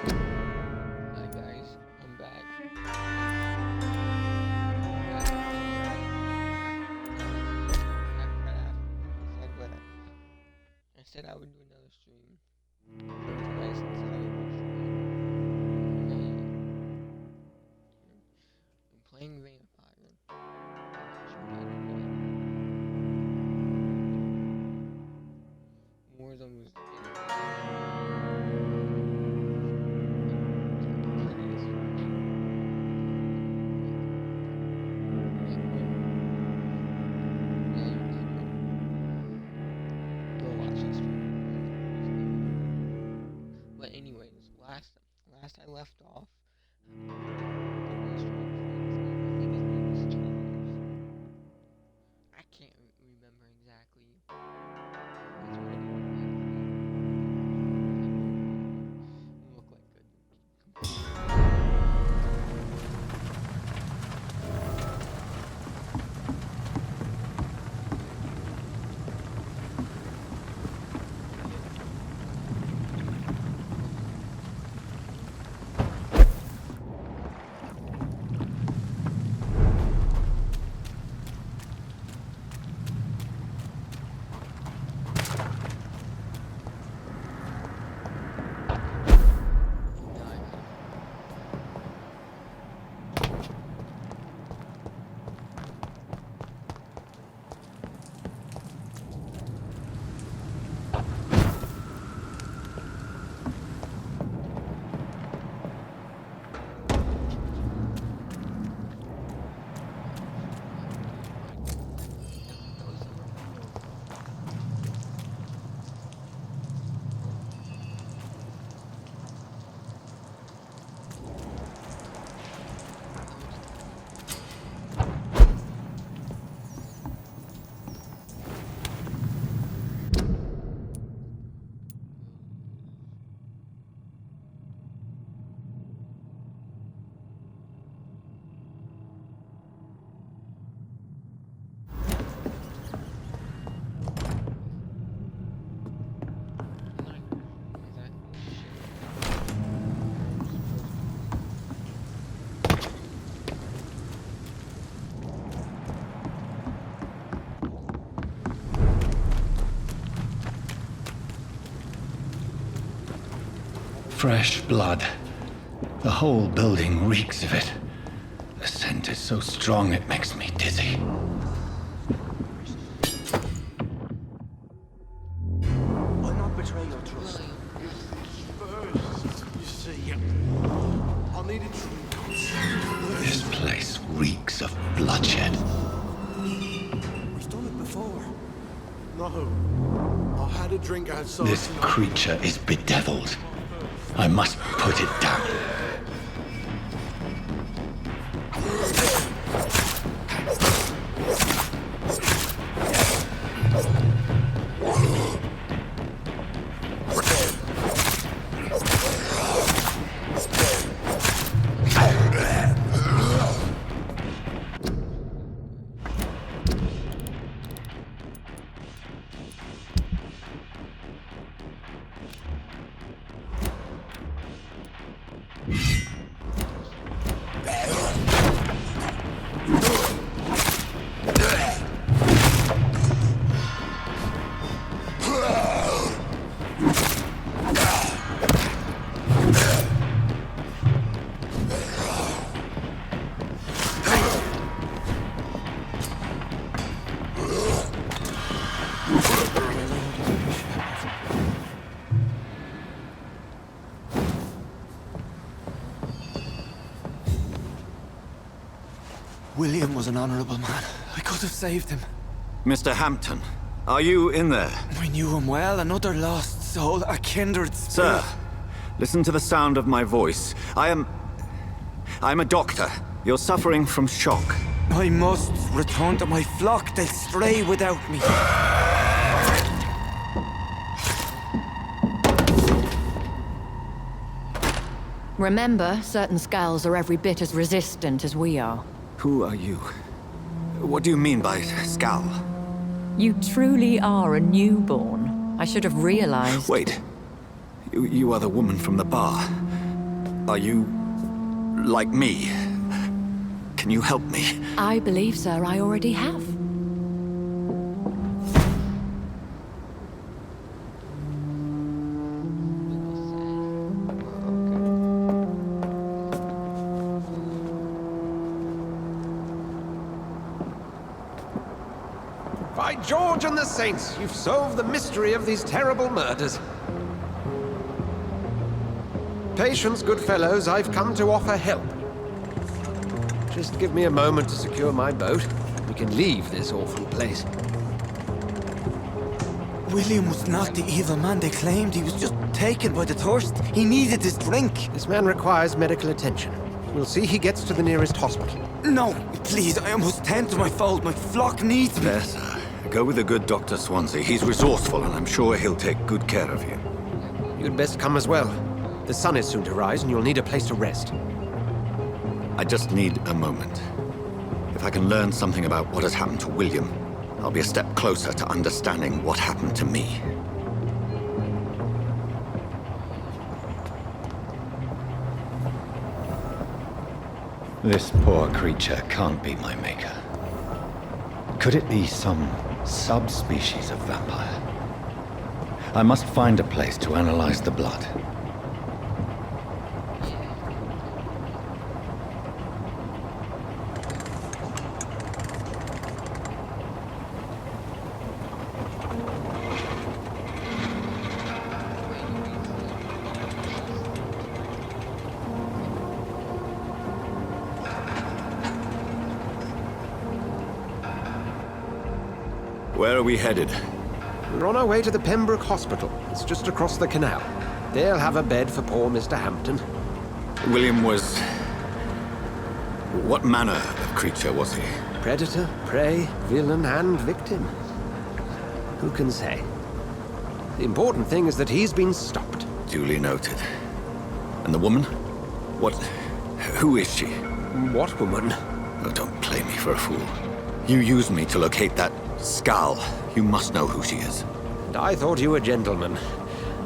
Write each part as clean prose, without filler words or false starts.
Hi guys, I'm back. I said I would do another stream. But it's nice and silent. I'm playing Vampyre. More of them was But anyways, last I left off, my best friend, I think his name was Charles. I can't remember exactly. That's what I look like Fresh blood. The whole building reeks of it. The scent is so strong it makes me dizzy. I'll not betray your trust. First, you see, I'll need a drink. This place reeks of bloodshed. We've done it before. No. I had a drink outside. This creature is bedeviled. I must put it down. William was an honorable man. I could have saved him. Mr. Hampton, are you in there? I knew him well, another lost soul, a kindred spirit. Sir, listen to the sound of my voice. I'm a doctor. You're suffering from shock. I must return to my flock. They'll stray without me. Remember, certain skulls are every bit as resistant as we are. Who are you? What do you mean by Skal? You truly are a newborn. I should have realized. Wait. You are the woman from the bar. Are you like me? Can you help me? I believe, sir, I already have. By George and the Saints, you've solved the mystery of these terrible murders. Patience, good fellows, I've come to offer help. Just give me a moment to secure my boat. We can leave this awful place. William was not the evil man they claimed. He was just taken by the thirst. He needed this drink. This man requires medical attention. We'll see he gets to the nearest hospital. No, please, I must tend to my fold. My flock needs me. There, sir. Go with the good Dr. Swansea. He's resourceful, and I'm sure he'll take good care of you. You'd best come as well. The sun is soon to rise, and you'll need a place to rest. I just need a moment. If I can learn something about what has happened to William, I'll be a step closer to understanding what happened to me. This poor creature can't be my maker. Could it be some subspecies of vampire? I must find a place to analyze the blood. Where are we headed? We're on our way to the Pembroke Hospital. It's just across the canal. They'll have a bed for poor Mr. Hampton. William was... What manner of creature was he? Predator, prey, villain, and victim. Who can say? The important thing is that he's been stopped. Duly noted. And the woman? What... Who is she? What woman? Oh, don't play me for a fool. You used me to locate that skull. You must know who she is. And I thought you a gentleman.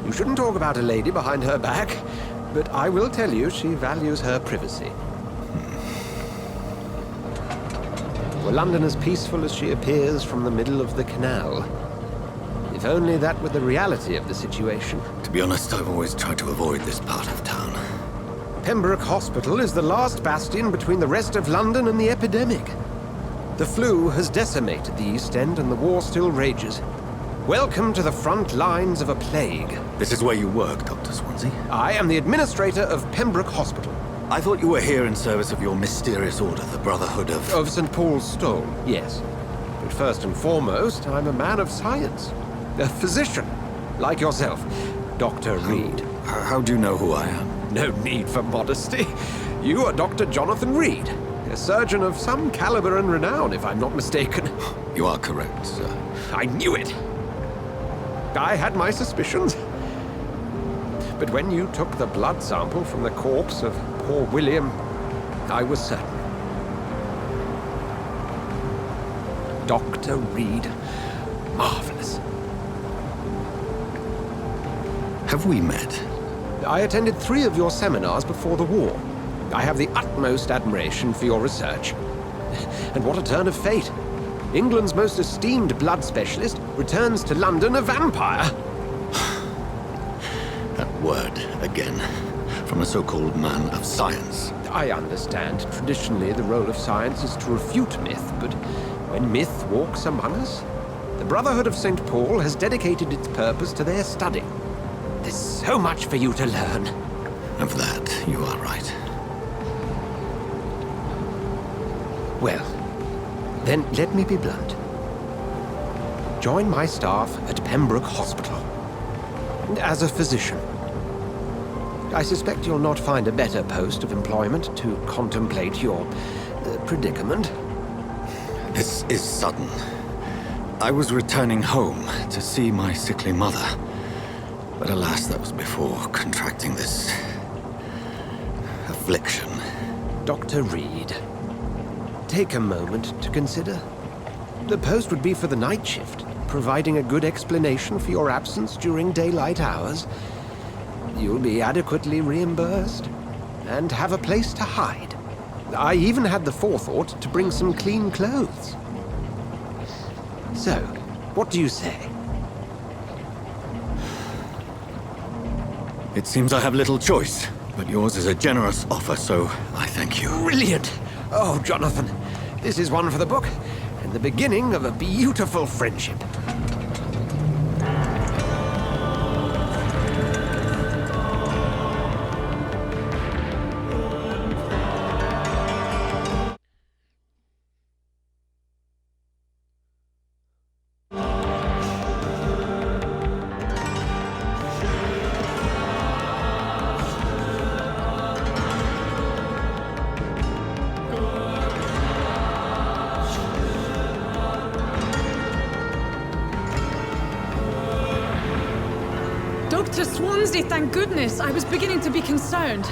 You shouldn't talk about a lady behind her back, but I will tell you she values her privacy. Were London as peaceful as she appears from the middle of the canal? If only that were the reality of the situation. To be honest, I've always tried to avoid this part of town. Pembroke Hospital is the last bastion between the rest of London and the epidemic. The flu has decimated the East End and the war still rages. Welcome to the front lines of a plague. This is where you work, Dr. Swansea? I am the administrator of Pembroke Hospital. I thought you were here in service of your mysterious order, the Brotherhood of... Of St. Paul's Stole, yes. But first and foremost, I'm a man of science. A physician, like yourself, Dr. Reed. How do you know who I am? No need for modesty. You are Dr. Jonathan Reed, a surgeon of some caliber and renown, if I'm not mistaken. You are correct, sir. I knew it! I had my suspicions. But when you took the blood sample from the corpse of poor William, I was certain. Dr. Reed. Marvelous. Have we met? I attended 3 of your seminars before the war. I have the utmost admiration for your research. And what a turn of fate. England's most esteemed blood specialist returns to London a vampire. That word, again. From a so-called man of science. I understand. Traditionally, the role of science is to refute myth, but when myth walks among us, the Brotherhood of St. Paul has dedicated its purpose to their study. There's so much for you to learn. Of that, you are right. Well, then let me be blunt. Join my staff at Pembroke Hospital. As a physician. I suspect you'll not find a better post of employment to contemplate your predicament. This is sudden. I was returning home to see my sickly mother. But alas, that was before contracting this... affliction. Dr. Reed, take a moment to consider. The post would be for the night shift, providing a good explanation for your absence during daylight hours. You'll be adequately reimbursed. and have a place to hide. I even had the forethought to bring some clean clothes. So, what do you say? It seems I have little choice, but yours is a generous offer, so I thank you. Brilliant! Oh, Jonathan, this is one for the book, and the beginning of a beautiful friendship. Dr. Swansea, thank goodness. I was beginning to be concerned.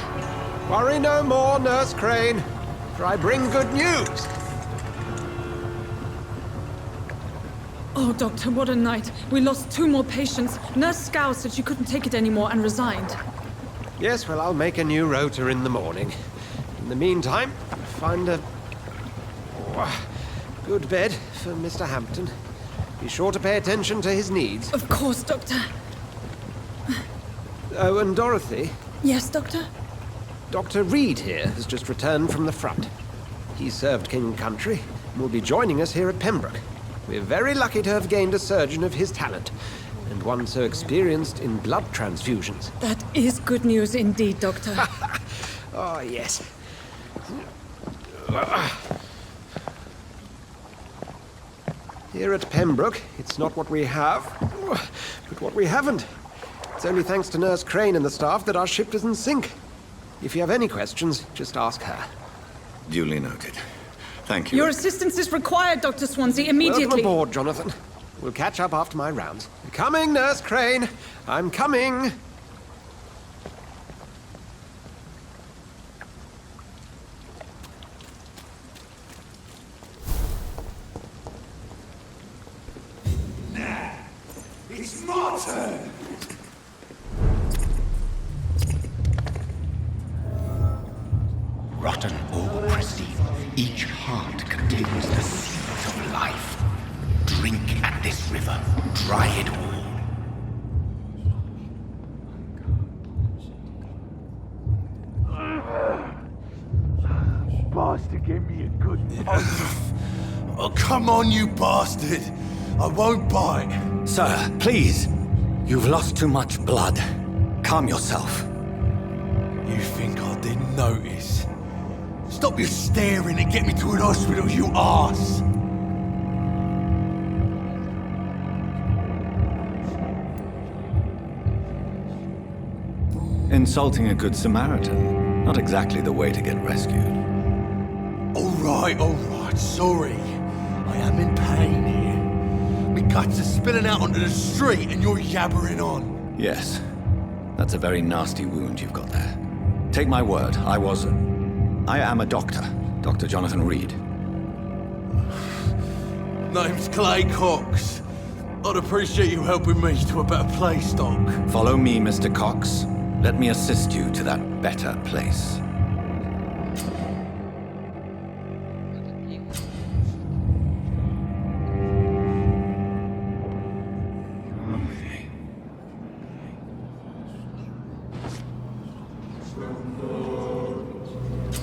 Worry no more, Nurse Crane, for I bring good news. Oh, Doctor, what a night. We lost 2 more patients. Nurse Scow said she couldn't take it anymore and resigned. Yes, well, I'll make a new rota in the morning. In the meantime, find a good bed for Mr. Hampton. Be sure to pay attention to his needs. Of course, Doctor. Oh, and Dorothy, Yes, Doctor? Dr. Reed here has just returned from the front. He served King and Country and will be joining us here at Pembroke. We're very lucky to have gained a surgeon of his talent, and one so experienced in blood transfusions. That is good news indeed, Doctor. Oh, yes. Here at Pembroke, it's not what we have, but what we haven't. It's only thanks to Nurse Crane and the staff that our ship doesn't sink. If you have any questions, just ask her. Duly noted. Thank you. Your assistance is required, Dr. Swansea, immediately. Welcome aboard, Jonathan. We'll catch up after my rounds. Coming, Nurse Crane. I'm coming. It's my turn! Rotten or pristine, each heart contains the seeds of life. Drink at this river, dry it all. Bastard gave me a good Oh, come on, you bastard! I won't bite! Sir, please. You've lost too much blood. Calm yourself. You think I didn't notice? Stop your staring and get me to an hospital, you arse! Insulting a good Samaritan. Not exactly the way to get rescued. Alright, sorry. I am in pain here. My guts are spilling out onto the street and you're yabbering on. Yes. That's a very nasty wound you've got there. Take my word, I am a doctor. Dr. Jonathan Reed. Name's Clay Cox. I'd appreciate you helping me to a better place, Doc. Follow me, Mr. Cox. Let me assist you to that better place.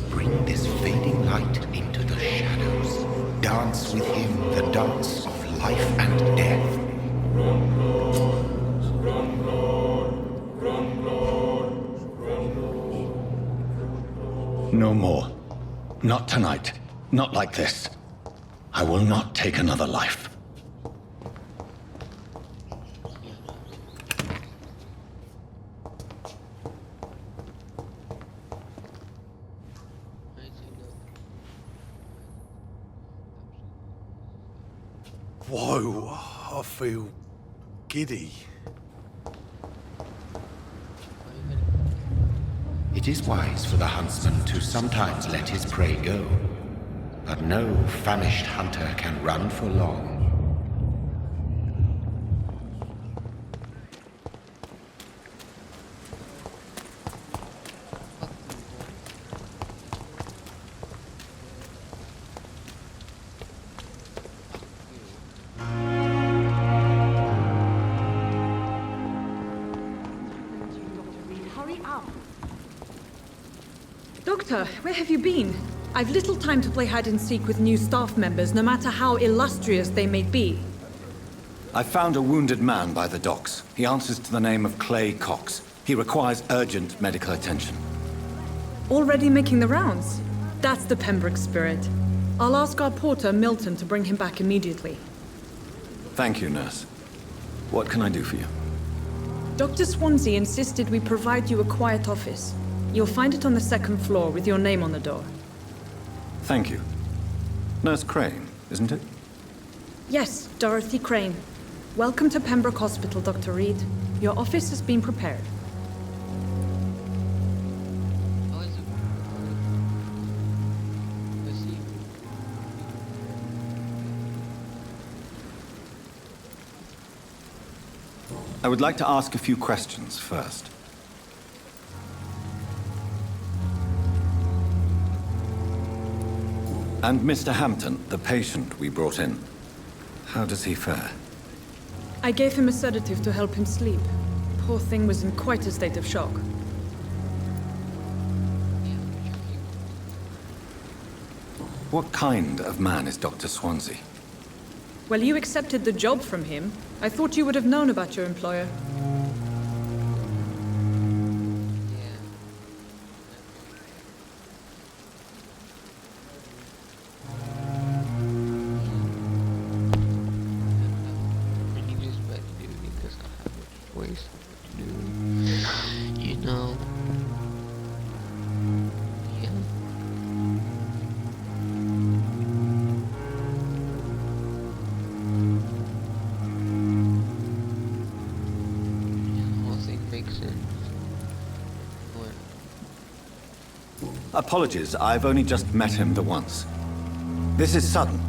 Bring this fading light into the shadows. Dance with him the dance of life and death. No more. Not tonight. Not like this. I will not take another life. Whoa, I feel giddy. It is wise for the huntsman to sometimes let his prey go, but no famished hunter can run for long. hurry up. Doctor, where have you been? I've little time to play hide and seek with new staff members, no matter how illustrious they may be. I found a wounded man by the docks. He answers to the name of Clay Cox. He requires urgent medical attention. Already making the rounds? That's the Pembroke spirit. I'll ask our porter, Milton, to bring him back immediately. Thank you, nurse. What can I do for you? Dr. Swansea insisted we provide you a quiet office. You'll find it on the second floor with your name on the door. Thank you. Nurse Crane, isn't it? Yes, Dorothy Crane. Welcome to Pembroke Hospital, Dr. Reed. Your office has been prepared. How is it? Let's see. I would like to ask a few questions first. And Mr. Hampton, the patient we brought in, how does he fare? I gave him a sedative to help him sleep. Poor thing was in quite a state of shock. What kind of man is Dr. Swansea? Well, you accepted the job from him. I thought you would have known about your employer. Apologies, I've only just met him the once. This is sudden.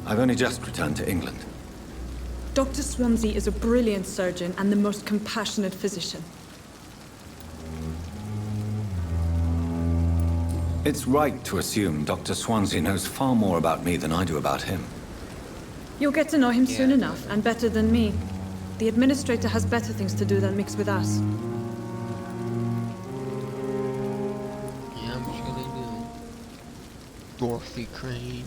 I've only just returned to England. Dr. Swansea is a brilliant surgeon and the most compassionate physician. It's right to assume Dr. Swansea knows far more about me than I do about him. You'll get to know him soon enough, and better than me. The administrator has better things to do than mix with us. Dorothy Crane.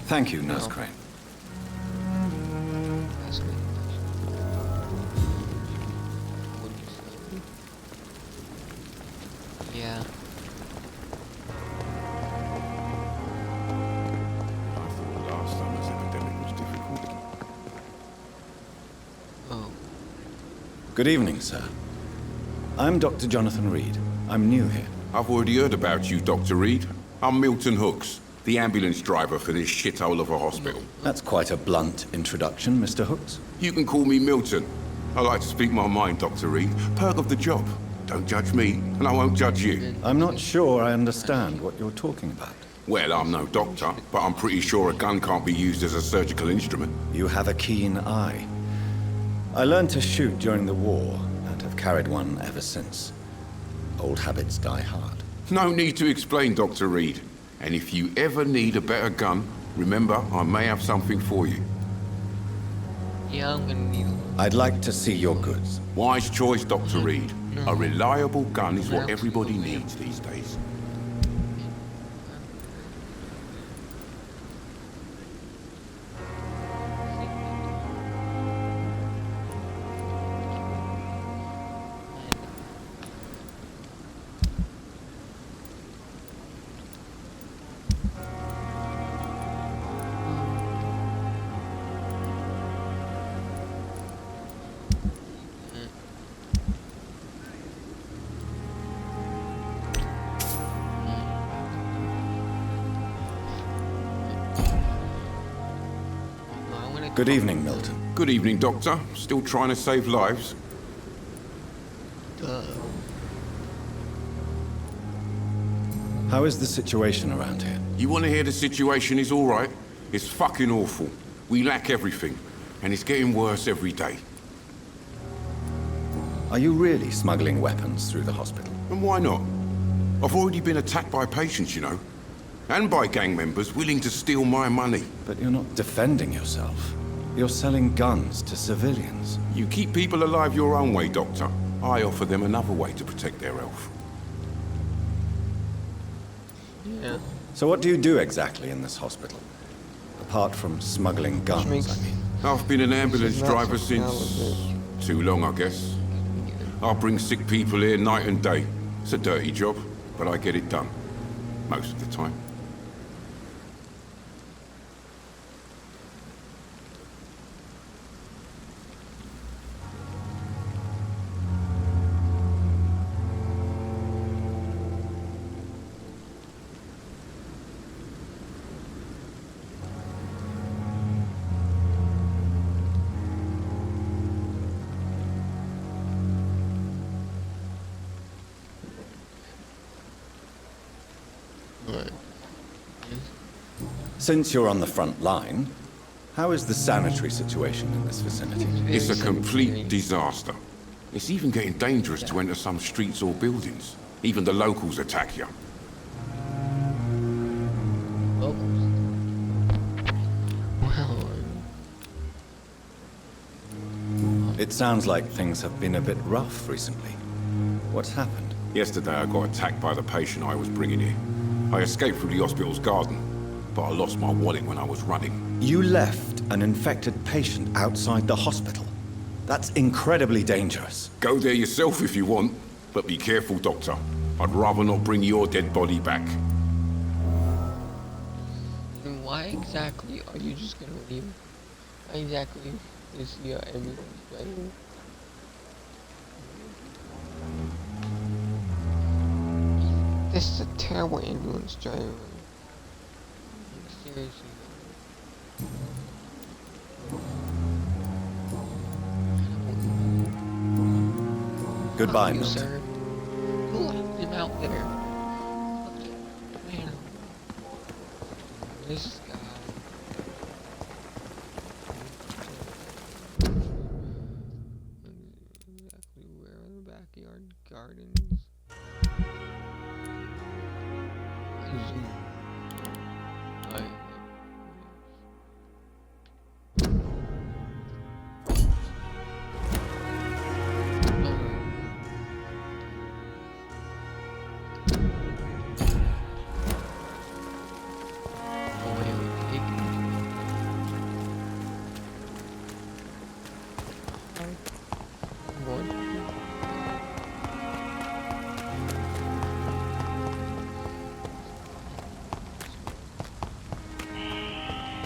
Thank you, Nurse Crane. That's good. Yeah. I thought last summer's epidemic was difficult. Oh. Good evening, sir. I'm Dr. Jonathan Reed. I'm new here. I've already heard about you, Dr. Reed. I'm Milton Hooks, the ambulance driver for this shithole of a hospital. That's quite a blunt introduction, Mr. Hooks. You can call me Milton. I like to speak my mind, Dr. Reed. Perk of the job. Don't judge me, and I won't judge you. I'm not sure I understand what you're talking about. Well, I'm no doctor, but I'm pretty sure a gun can't be used as a surgical instrument. You have a keen eye. I learned to shoot during the war, and have carried one ever since. Old habits die hard. No need to explain, Dr. Reed. And if you ever need a better gun, remember, I may have something for you. Yeah, I'm gonna need a... I'd like to see your goods. Wise choice, Dr. Reed. A reliable gun is what everybody needs these days. Good evening, Milton. Good evening, Doctor. Still trying to save lives? How is the situation around here? You want to hear the situation is all right? It's fucking awful. We lack everything, and it's getting worse every day. Are you really smuggling weapons through the hospital? And why not? I've already been attacked by patients, you know. And by gang members willing to steal my money. But you're not defending yourself. You're selling guns to civilians. You keep people alive your own way, Doctor. I offer them another way to protect their health. Yeah. So what do you do exactly in this hospital? Apart from smuggling guns, I mean. I've been an ambulance This is not driver something I would since... too long, I guess. I bring sick people here night and day. It's a dirty job, but I get it done. Most of the time. Since you're on the front line, how is the sanitary situation in this vicinity? It's a complete disaster. It's even getting dangerous to enter some streets or buildings. Even the locals attack you. It sounds like things have been a bit rough recently. What's happened? Yesterday I got attacked by the patient I was bringing here. I escaped through the hospital's garden, but I lost my wallet when I was running. You left an infected patient outside the hospital. That's incredibly dangerous. Go there yourself if you want, but be careful, Doctor. I'd rather not bring your dead body back. Then why exactly are you just gonna leave? Why exactly is everything's better? This is a terrible ambulance driver. Like, seriously. Goodbye, Fuck you, Milton. sir. Who left him out there? Fuck you. Man. This guy. Exactly where are the backyard gardens? Zoom.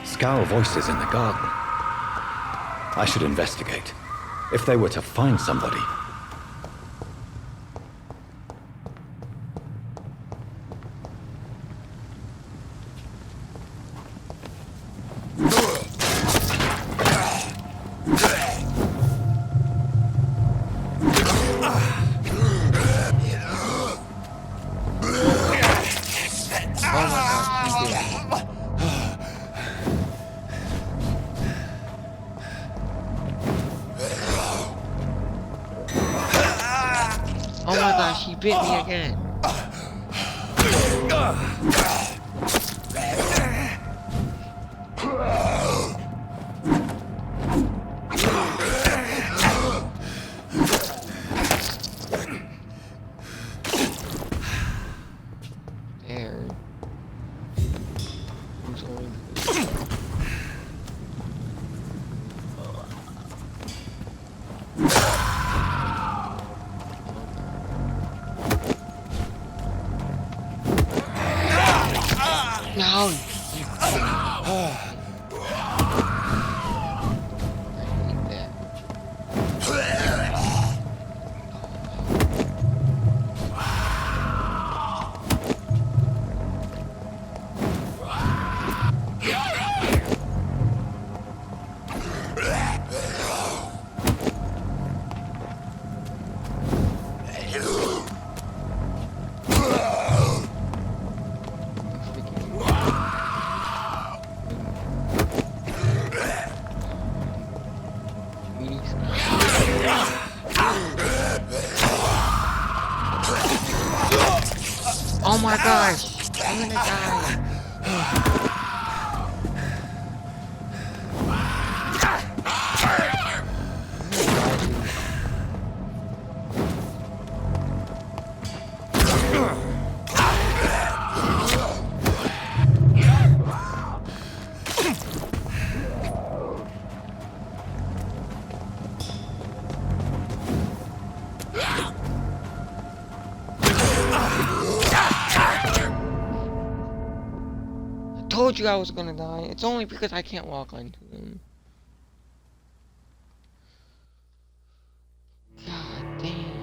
Scowl voices in the garden. I should investigate. If they were to find somebody. Oh my gosh, he bit me again. There. Who's only No! Oh my gosh! I'm gonna die! told you I was gonna die. It's only because I can't walk onto them. God damn.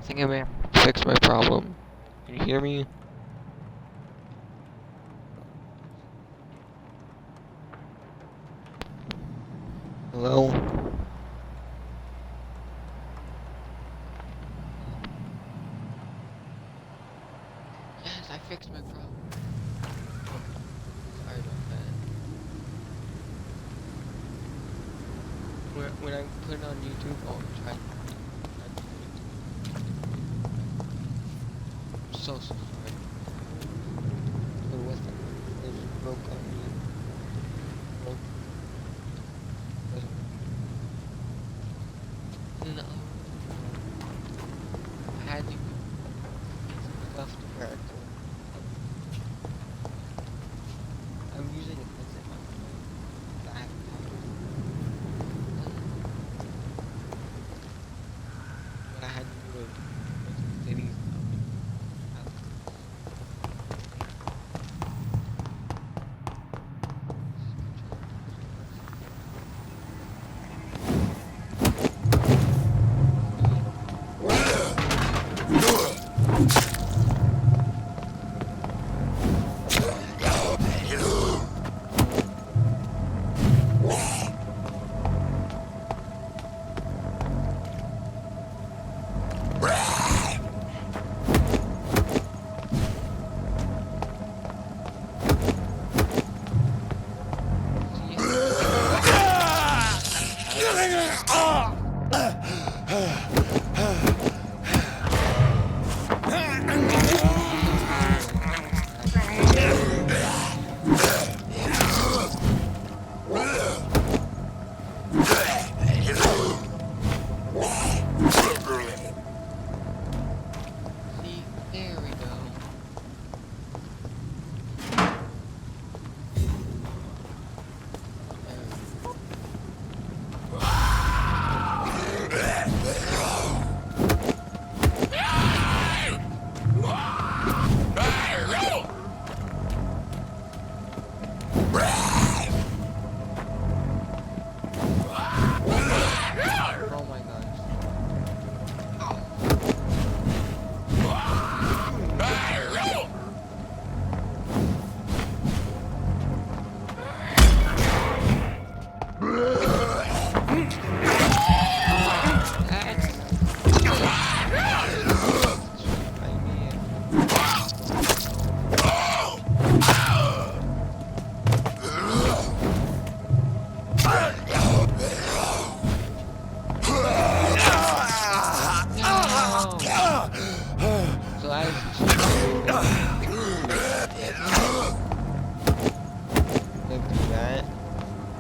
think I may have to fix my problem. Can you hear me? Hello? Yes, I fixed my problem. Sorry about that. When I put it on YouTube, I'll try. I'm so sorry. So what's that? It just broke on me. Broke. No. I had to get some stuff to correct it. I'm using a headset on my back. What I had to do was cities.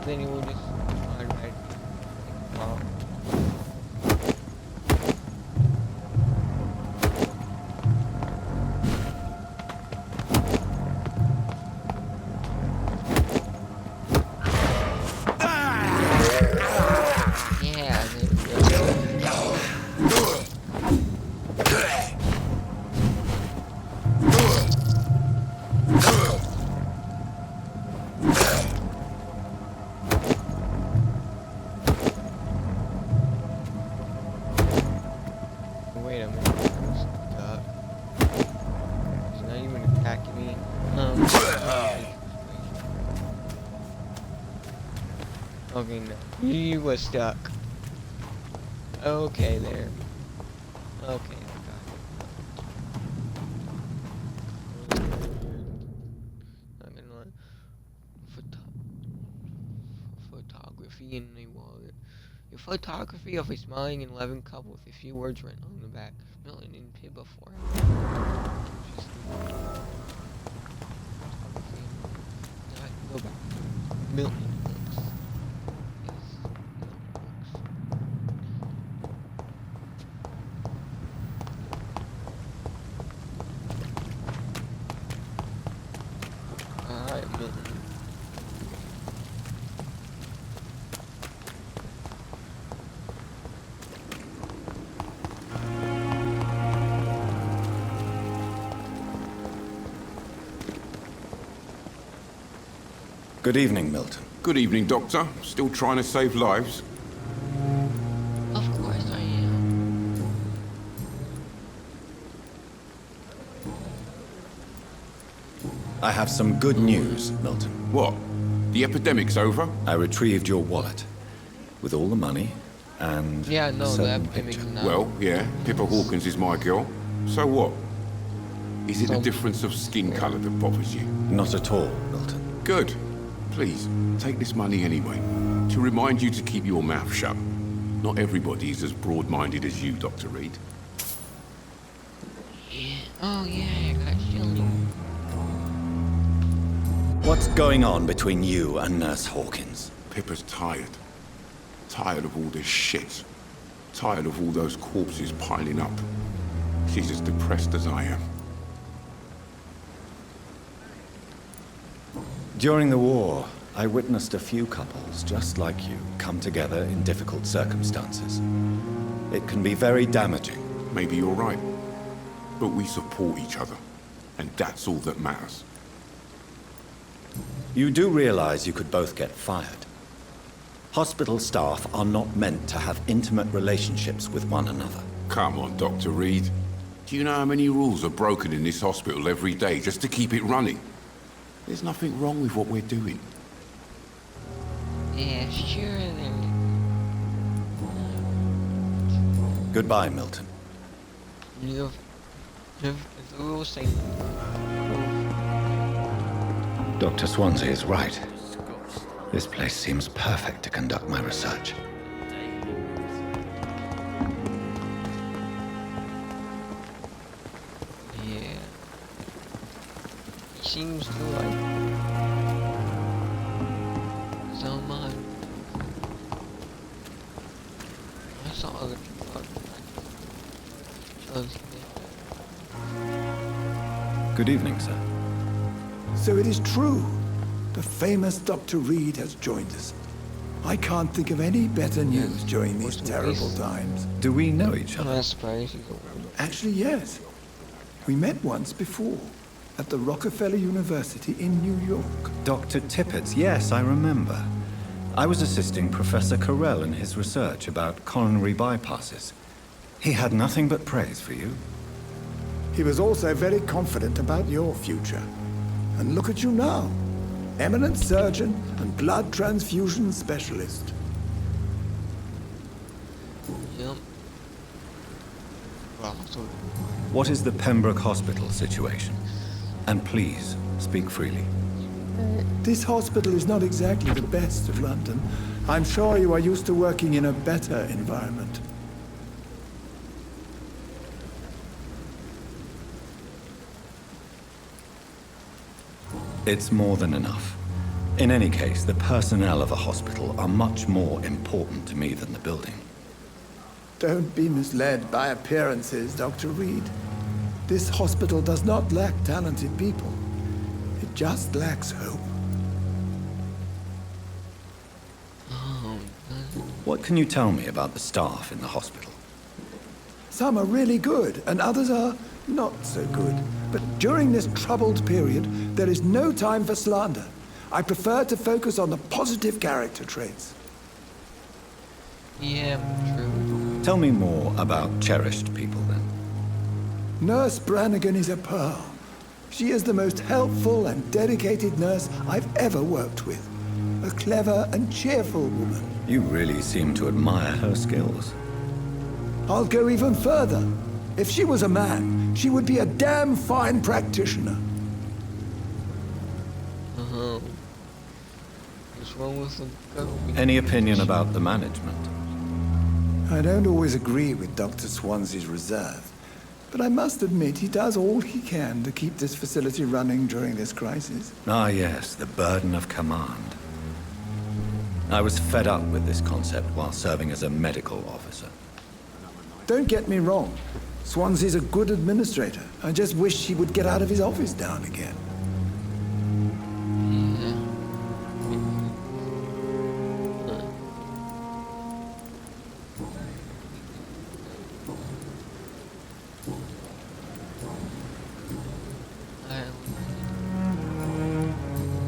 Then you will just automatically fall. Yeah, there we go. Wait a minute, I'm stuck. He's not even attacking me. Okay, no. He was stuck. Okay, there. Okay, I got it. Not gonna lie. Photography in the wallet. Your photography of a smiling and loving couple with a few words written on the back. Milton and Pib before. Go back. Milton books. Yes, Milton books. Alright, Milton. Good evening, Milton. Good evening, Doctor. Still trying to save lives? Of course I am. I have some good news, Milton. What? The epidemic's over? I retrieved your wallet with all the money and Yeah, no, a the certain epidemic picture. now. Well, yeah, Pippa Hawkins is my girl. So what? Is it the So- difference of skin colour that bothers you? Not at all, Milton. Good. Please, take this money anyway. To remind you to keep your mouth shut. Not everybody is as broad-minded as you, Dr. Reed. Yeah. Oh yeah, I got chilling. What's going on between you and Nurse Hawkins? Pippa's tired. Tired of all this shit. Tired of all those corpses piling up. She's as depressed as I am. During the war, I witnessed a few couples just like you come together in difficult circumstances. It can be very damaging. Maybe you're right. But we support each other. And that's all that matters. You do realize you could both get fired. Hospital staff are not meant to have intimate relationships with one another. Come on, Dr. Reed. Do you know how many rules are broken in this hospital every day just to keep it running? There's nothing wrong with what we're doing. Yeah, sure there. Goodbye, Milton. If the rules say Dr. Swansea is right. This place seems perfect to conduct my research. yeah. He seems to like so much. I saw other people out there. Good evening, sir. So it is true. The famous Dr. Reed has joined us. I can't think of any better news during these terrible times. Do we know each I'm other? not surprised he's a Actually, yes. We met once before at the Rockefeller University in New York. Dr. Tippett's, yes, I remember. I was assisting Professor Carell in his research about coronary bypasses. He had nothing but praise for you. He was also very confident about your future. And look at you now. Eminent surgeon and blood transfusion specialist. Yep. Well, so What is the Pembroke Hospital situation? And please, speak freely. This hospital is not exactly the best of London. I'm sure you are used to working in a better environment. It's more than enough. In any case, the personnel of a hospital are much more important to me than the building. Don't be misled by appearances, Dr. Reed. This hospital does not lack talented people. It just lacks hope. What can you tell me about the staff in the hospital? Some are really good, and others are not so good. But during this troubled period, there is no time for slander. I prefer to focus on the positive character traits. yeah, true. Tell me more about cherished people, then. Nurse Brannigan is a pearl. She is the most helpful and dedicated nurse I've ever worked with. A clever and cheerful woman. You really seem to admire her skills. I'll go even further. If she was a man, she would be a damn fine practitioner. What's wrong with the girl? Any opinion about the management? I don't always agree with Dr. Swansea's reserve, but I must admit he does all he can to keep this facility running during this crisis. Ah, yes, the burden of command. I was fed up with this concept while serving as a medical officer. Don't get me wrong. Swansea's a good administrator. I just wish he would get out of his office now and again.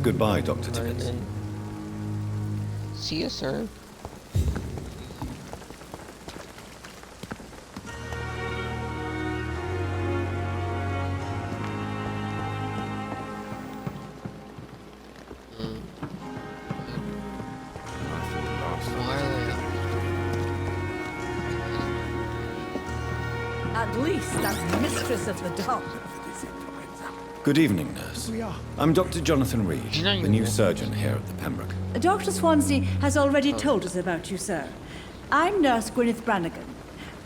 Goodbye, Dr. Tibbets. See you, sir. At least as mistress of the dark. Good evening, nurse. I'm Dr. Jonathan Reed, the new surgeon here at the Pembroke. Dr. Swansea has already told us about you, sir. I'm Nurse Gwyneth Brannigan.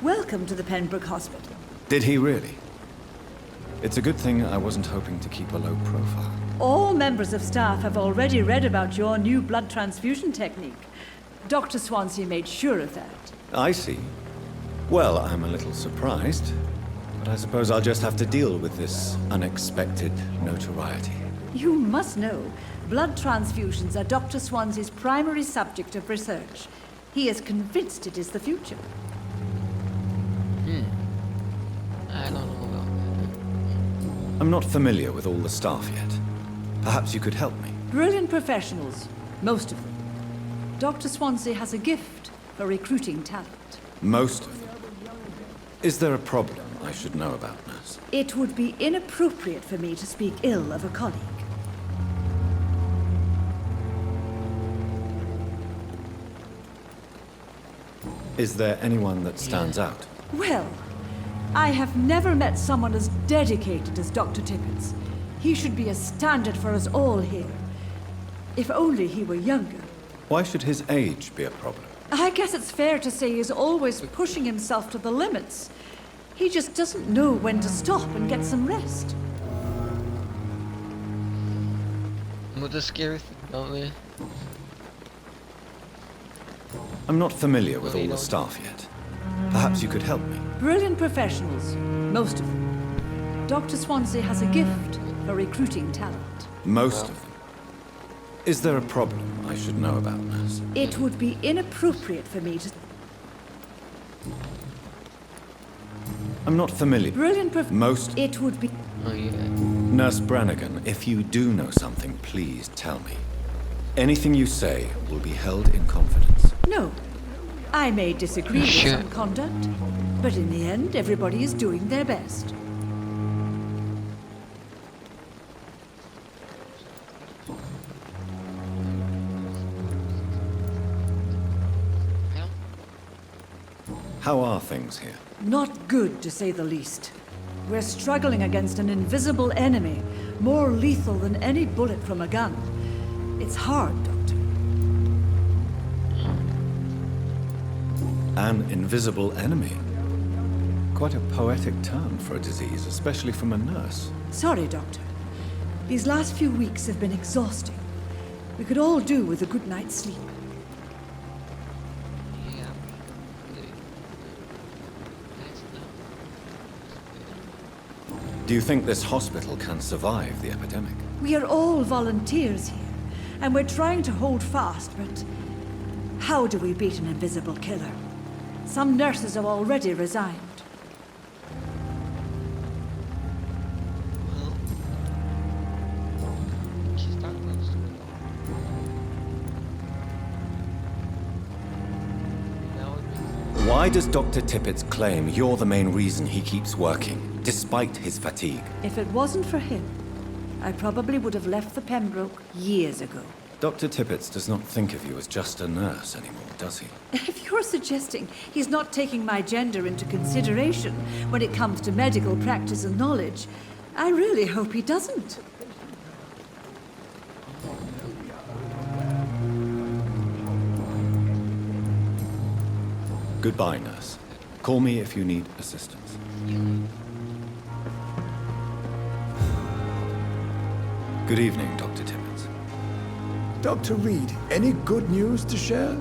Welcome to the Pembroke Hospital. Did he really? It's a good thing I wasn't hoping to keep a low profile. All members of staff have already read about your new blood transfusion technique. Dr. Swansea made sure of that. I see. Well, I'm a little surprised, but I suppose I'll just have to deal with this unexpected notoriety. You must know, blood transfusions are Dr. Swansea's primary subject of research. He is convinced it is the future. I don't know about that. I'm not familiar with all the staff yet. Perhaps you could help me. Brilliant professionals, most of them. Dr. Swansea has a gift for recruiting talent. Most of them. Is there a problem I should know about, nurse? It would be inappropriate for me to speak ill of a colleague. Is there anyone that stands out? Well, I have never met someone as dedicated as Dr. Tippett. He should be a standard for us all here. If only he were younger. Why should his age be a problem? I guess it's fair to say he's always pushing himself to the limits. He just doesn't know when to stop and get some rest. With the scary thing, don't they? I'm not familiar with all the staff yet. Perhaps you could help me. Brilliant professionals, most of them. Dr. Swansea has a gift for recruiting talent. Most of them. Is there a problem I should know about, nurse? It would be inappropriate for me to... I'm not familiar. Brilliant Most... It would be... Oh, yeah. Nurse Brannigan, if you do know something, please tell me. Anything you say will be held in confidence. No. I may disagree with some conduct, but in the end, everybody is doing their best. How are things here? Not good, to say the least. We're struggling against an invisible enemy, more lethal than any bullet from a gun. It's hard, Doctor. An invisible enemy? Quite a poetic term for a disease, especially from a nurse. Sorry, Doctor. These last few weeks have been exhausting. We could all do with a good night's sleep. Do you think this hospital can survive the epidemic? We are all volunteers here, and we're trying to hold fast, but how do we beat an invisible killer? Some nurses have already resigned. Why does Dr. Tippett claim you're the main reason he keeps working, despite his fatigue? If it wasn't for him, I probably would have left the Pembroke years ago. Dr. Tippett does not think of you as just a nurse anymore, does he? If you're suggesting he's not taking my gender into consideration when it comes to medical practice and knowledge, I really hope he doesn't. Goodbye, nurse. Call me if you need assistance. Good evening, Dr. Tippett. Dr. Reed, any good news to share?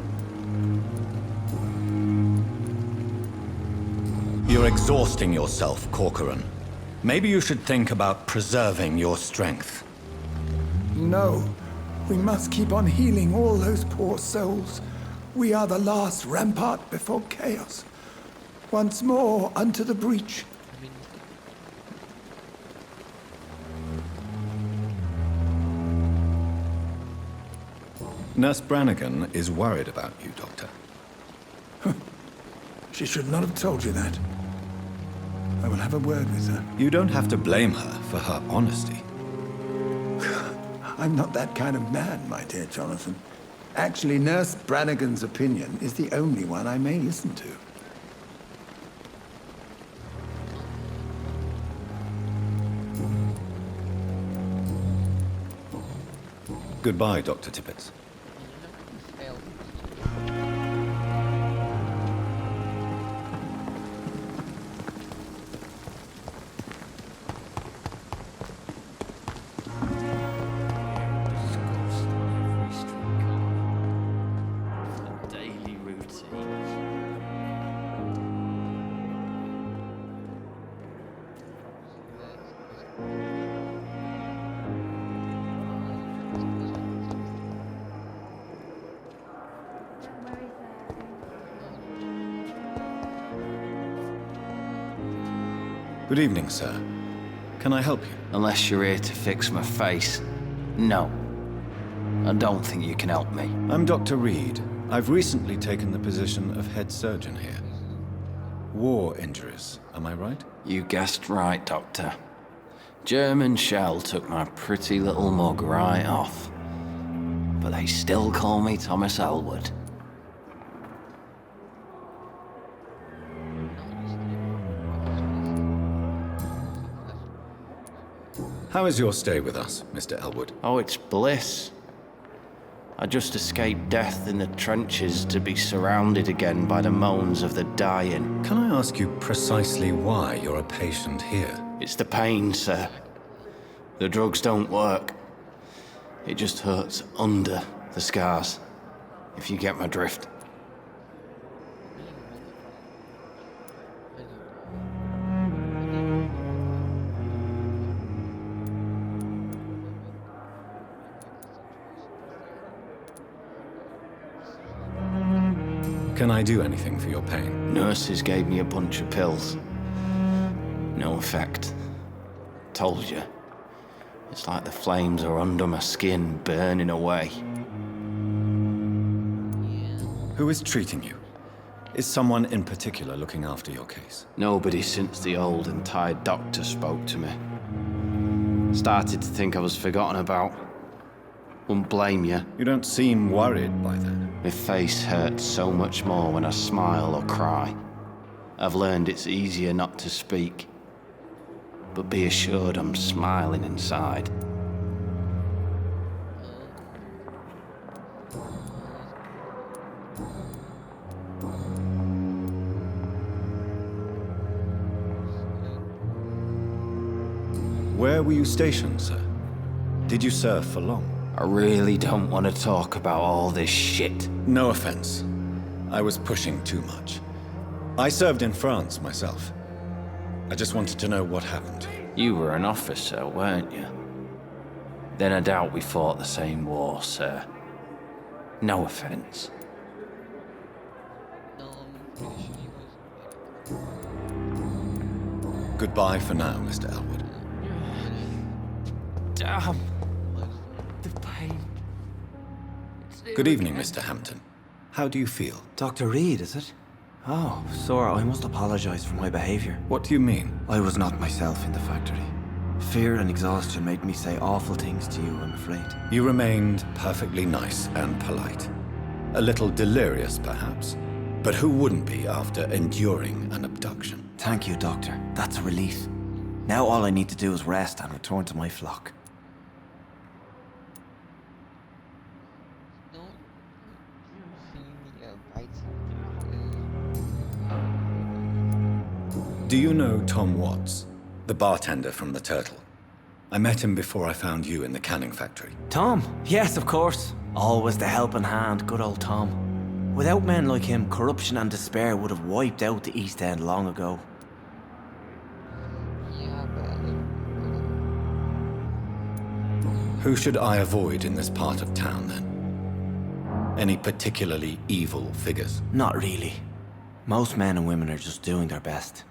You're exhausting yourself, Corcoran. Maybe you should think about preserving your strength. No. We must keep on healing all those poor souls. We are the last rampart before chaos. Once more, unto the breach. Nurse Brannigan is worried about you, Doctor. She should not have told you that. I will have a word with her. You don't have to blame her for her honesty. I'm not that kind of man, my dear Jonathan. Actually, Nurse Brannigan's opinion is the only one I may listen to. goodbye, Dr. Tippett. Daily routine. Good evening, sir. Can I help you? Unless you're here to fix my face. No. I don't think you can help me. I'm Dr. Reed. I've recently taken the position of head surgeon here. War injuries, am I right? You guessed right, Doctor. German shell took my pretty little mug right off. But they still call me Thomas Elwood. How is your stay with us, Mr. Elwood? Oh, it's bliss. I just escaped death in the trenches to be surrounded again by the moans of the dying. Can I ask you precisely why you're a patient here? It's the pain, sir. The drugs don't work. It just hurts under the scars, if you get my drift. Can I do anything for your pain? Nurses gave me a bunch of pills. No effect. Told you. It's like the flames are under my skin, burning away. Who is treating you? Is someone in particular looking after your case? Nobody since the old and tired doctor spoke to me. Started to think I was forgotten about. Wouldn't blame you. You don't seem worried by that. My face hurts so much more when I smile or cry. I've learned it's easier not to speak. But be assured I'm smiling inside. Where were you stationed, sir? Did you serve for long? I really don't want to talk about all this shit. No offense. I was pushing too much. I served in France myself. I just wanted to know what happened. You were an officer, weren't you? Then I doubt we fought the same war, sir. No offense. Goodbye for now, Mr. Elwood. Damn. The pain. Good evening, Mr. Hampton. How do you feel? Dr. Reed, is it? Oh, sir, I must apologize for my behavior. What do you mean? I was not myself in the factory. Fear and exhaustion made me say awful things to you, I'm afraid. You remained perfectly nice and polite. A little delirious, perhaps. But who wouldn't be after enduring an abduction? Thank you, Doctor. That's a relief. Now all I need to do is rest and return to my flock. Do you know Tom Watts, the bartender from the Turtle? I met him before I found you in the canning factory. Tom? Yes, of course. Always the helping hand, good old Tom. Without men like him, corruption and despair would have wiped out the East End long ago. Who should I avoid in this part of town, then? Any particularly evil figures? Not really. Most men and women are just doing their best.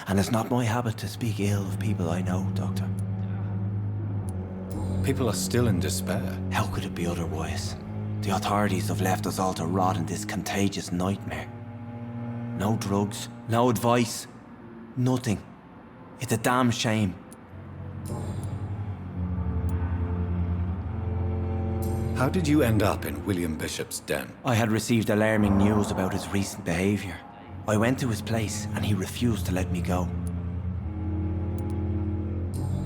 And it's not my habit to speak ill of people I know, Doctor. People are still in despair. How could it be otherwise? The authorities have left us all to rot in this contagious nightmare. No drugs, no advice, nothing. It's a damn shame. How did you end up in William Bishop's den? I had received alarming news about his recent behavior. I went to his place and he refused to let me go.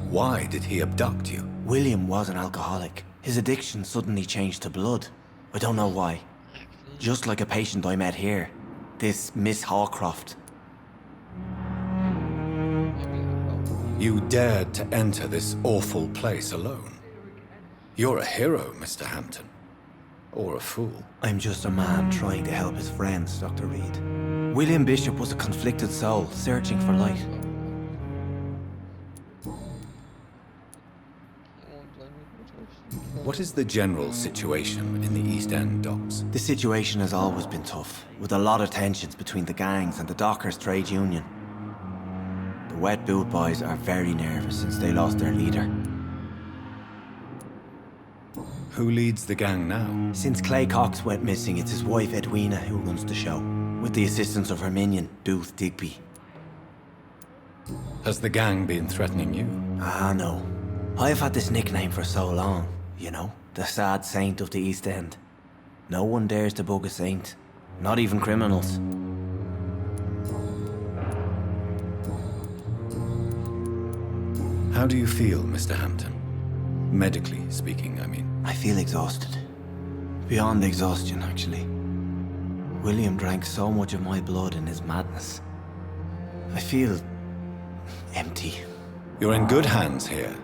Why did he abduct you? William was an alcoholic. His addiction suddenly changed to blood. I don't know why. Just like a patient I met here. This Miss Hawcroft. You dared to enter this awful place alone. You're a hero, Mr. Hampton. Or a fool. I'm just a man trying to help his friends, Dr. Reed. William Bishop was a conflicted soul, searching for light. What is the general situation in the East End docks? The situation has always been tough, with a lot of tensions between the gangs and the dockers' trade union. The Wet Boot Boys are very nervous since they lost their leader. Who leads the gang now? Since Clay Cox went missing, it's his wife Edwina who runs the show, with the assistance of her minion, Booth Digby. Has the gang been threatening you? Ah, no. I've had this nickname for so long, you know, the sad saint of the East End. No one dares to bug a saint, not even criminals. How do you feel, Mr. Hampton? Medically speaking, I mean. I feel exhausted. Beyond exhaustion, actually. William drank so much of my blood in his madness. I feel empty. You're in good hands here.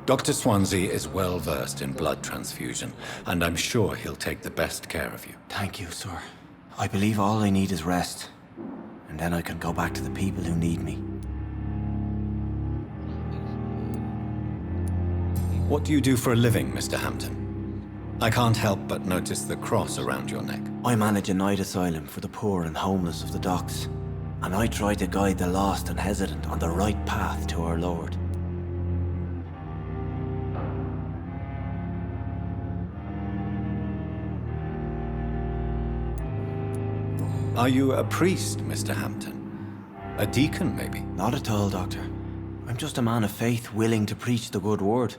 Dr. Swansea is well versed in blood transfusion, and I'm sure he'll take the best care of you. Thank you, sir. I believe all I need is rest. And then I can go back to the people who need me. What do you do for a living, Mr. Hampton? I can't help but notice the cross around your neck. I manage a night asylum for the poor and homeless of the docks. And I try to guide the lost and hesitant on the right path to our Lord. Are you a priest, Mr. Hampton? A deacon, maybe? Not at all, Doctor. I'm just a man of faith willing to preach the good word.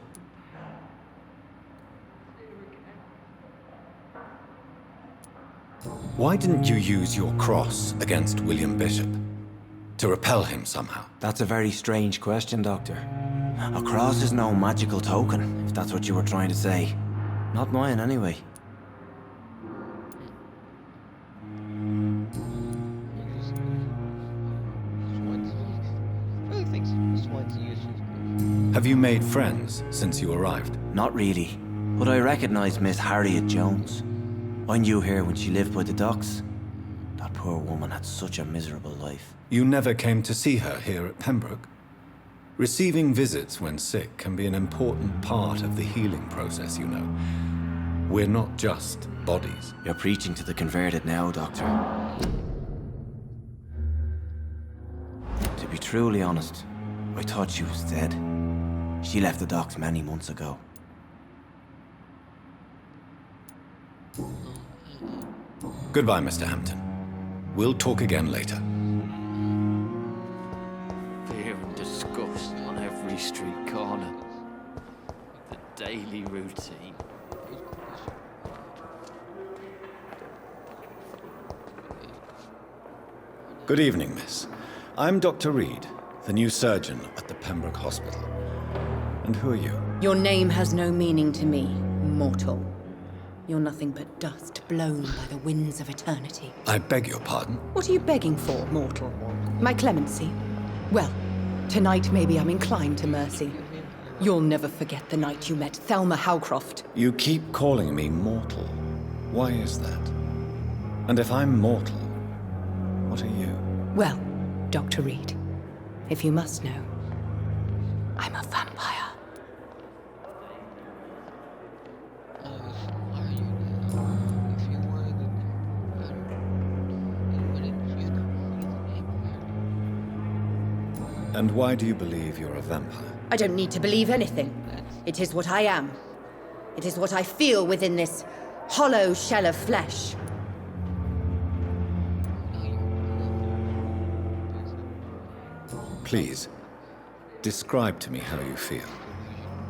Why didn't you use your cross against William Bishop? To repel him somehow? That's a very strange question, Doctor. A cross is no magical token, if that's what you were trying to say. Not mine, anyway. Have you made friends since you arrived? Not really, but I recognize Miss Harriet Jones. I knew her when she lived by the docks. That poor woman had such a miserable life. You never came to see her here at Pembroke? Receiving visits when sick can be an important part of the healing process, you know. We're not just bodies. You're preaching to the converted now, Doctor. To be truly honest, I thought she was dead. She left the docks many months ago. Goodbye, Mr. Hampton. We'll talk again later. Fear and disgust on every street corner. The daily routine. Good evening, miss. I'm Dr. Reed, the new surgeon at the Pembroke Hospital. And who are you? Your name has no meaning to me, mortal. You're nothing but dust blown by the winds of eternity. I beg your pardon? What are you begging for, mortal? My clemency? Well, tonight maybe I'm inclined to mercy. You'll never forget the night you met Thelma Howcroft. You keep calling me mortal. Why is that? And if I'm mortal, what are you? Well, Dr. Reed, if you must know, I'm a vampire. And why do you believe you're a vampire? I don't need to believe anything. It is what I am. It is what I feel within this hollow shell of flesh. Please, describe to me how you feel.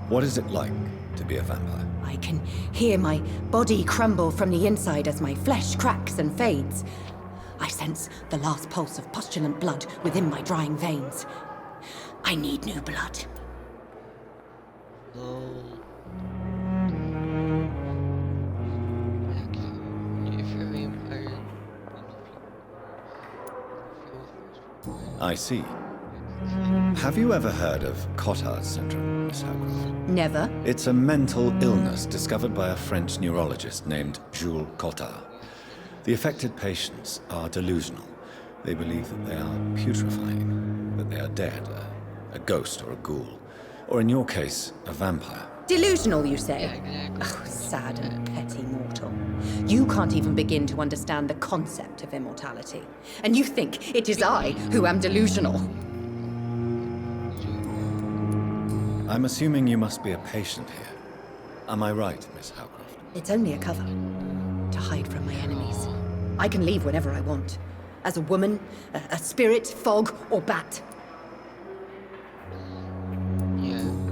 What is it like to be a vampire? I can hear my body crumble from the inside as my flesh cracks and fades. I sense the last pulse of postulant blood within my drying veins. I need new blood. I see. Have you ever heard of Cotard's syndrome, Miss Howcroft? Never. It's a mental illness discovered by a French neurologist named Jules Cotard. The affected patients are delusional. They believe that they are putrefying, that they are dead, a ghost or a ghoul, or in your case, a vampire. Delusional, you say? Yeah, exactly. Oh, sad and petty mortal. You can't even begin to understand the concept of immortality. And you think it is I who am delusional. I'm assuming you must be a patient here. Am I right, Miss Howcroft? It's only a cover. To hide from my enemies. I can leave whenever I want. As a woman, a spirit, fog, or bat.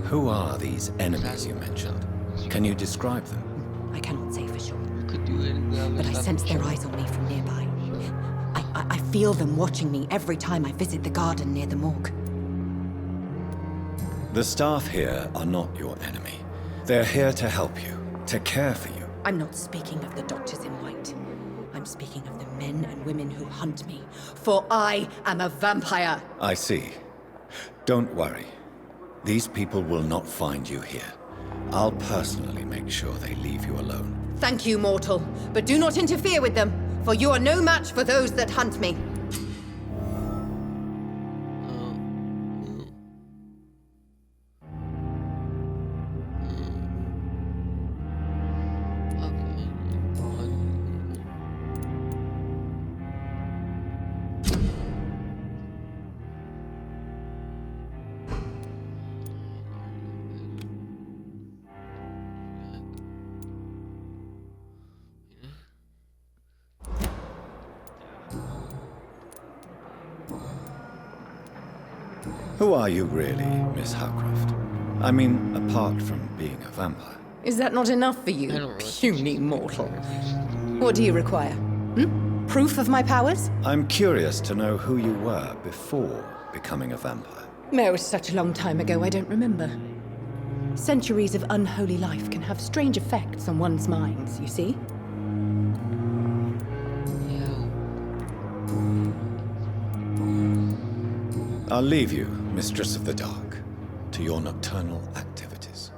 Who are these enemies you mentioned? Can you describe them? I cannot say for sure. Could do it in the other But I stuff. sense their eyes on me from nearby. I feel them watching me every time I visit the garden near the morgue. The staff here are not your enemy. They're here to help you, to care for you. I'm not speaking of the doctors in white. I'm speaking of the men and women who hunt me. For I am a vampire. I see. Don't worry. These people will not find you here. I'll personally make sure they leave you alone. Thank you, mortal. But do not interfere with them, for you are no match for those that hunt me. Who are you really, Miss Howcroft? I mean, apart from being a vampire. Is that not enough for you, puny mortal? What do you require? Proof of my powers? I'm curious to know who you were before becoming a vampire. No, it was such a long time ago, I don't remember. Centuries of unholy life can have strange effects on one's minds, you see? I'll leave you, Mistress of the Dark, to your nocturnal activities.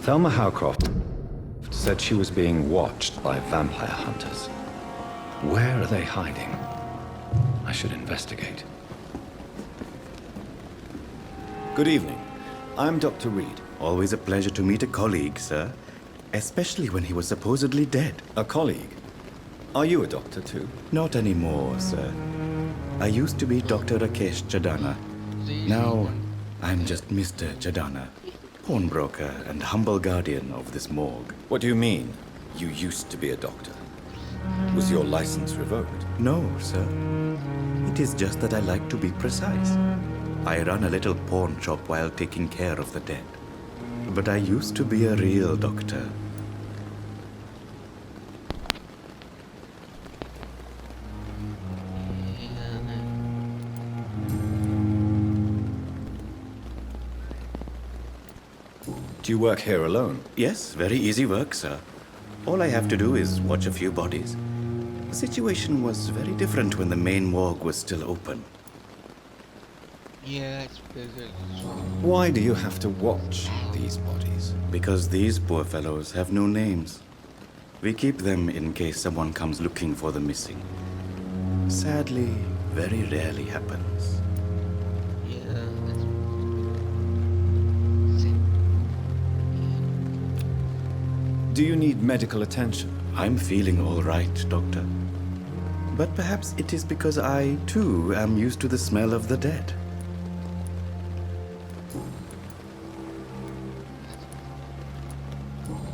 Thelma Howcroft said she was being watched by vampire hunters. Where are they hiding? I should investigate. Good evening. I'm Dr. Reed. Always a pleasure to meet a colleague, sir. Especially when he was supposedly dead. A colleague? Are you a doctor too? Not anymore, sir. I used to be Dr. Rakesh Chadana. Now, I'm just Mr. Chadana, pawnbroker and humble guardian of this morgue. What do you mean, you used to be a doctor? Was your license revoked? No, sir. It is just that I like to be precise. I run a little pawn shop while taking care of the dead. But I used to be a real doctor. Do you work here alone? Yes, very easy work, sir. All I have to do is watch a few bodies. The situation was very different when the main morgue was still open. Yeah, it's bigger. Why do you have to watch these bodies? Because these poor fellows have no names. We keep them in case someone comes looking for the missing. Sadly, very rarely happens. Yeah. Do you need medical attention? I'm feeling all right, Doctor. But perhaps it is because I, too, am used to the smell of the dead.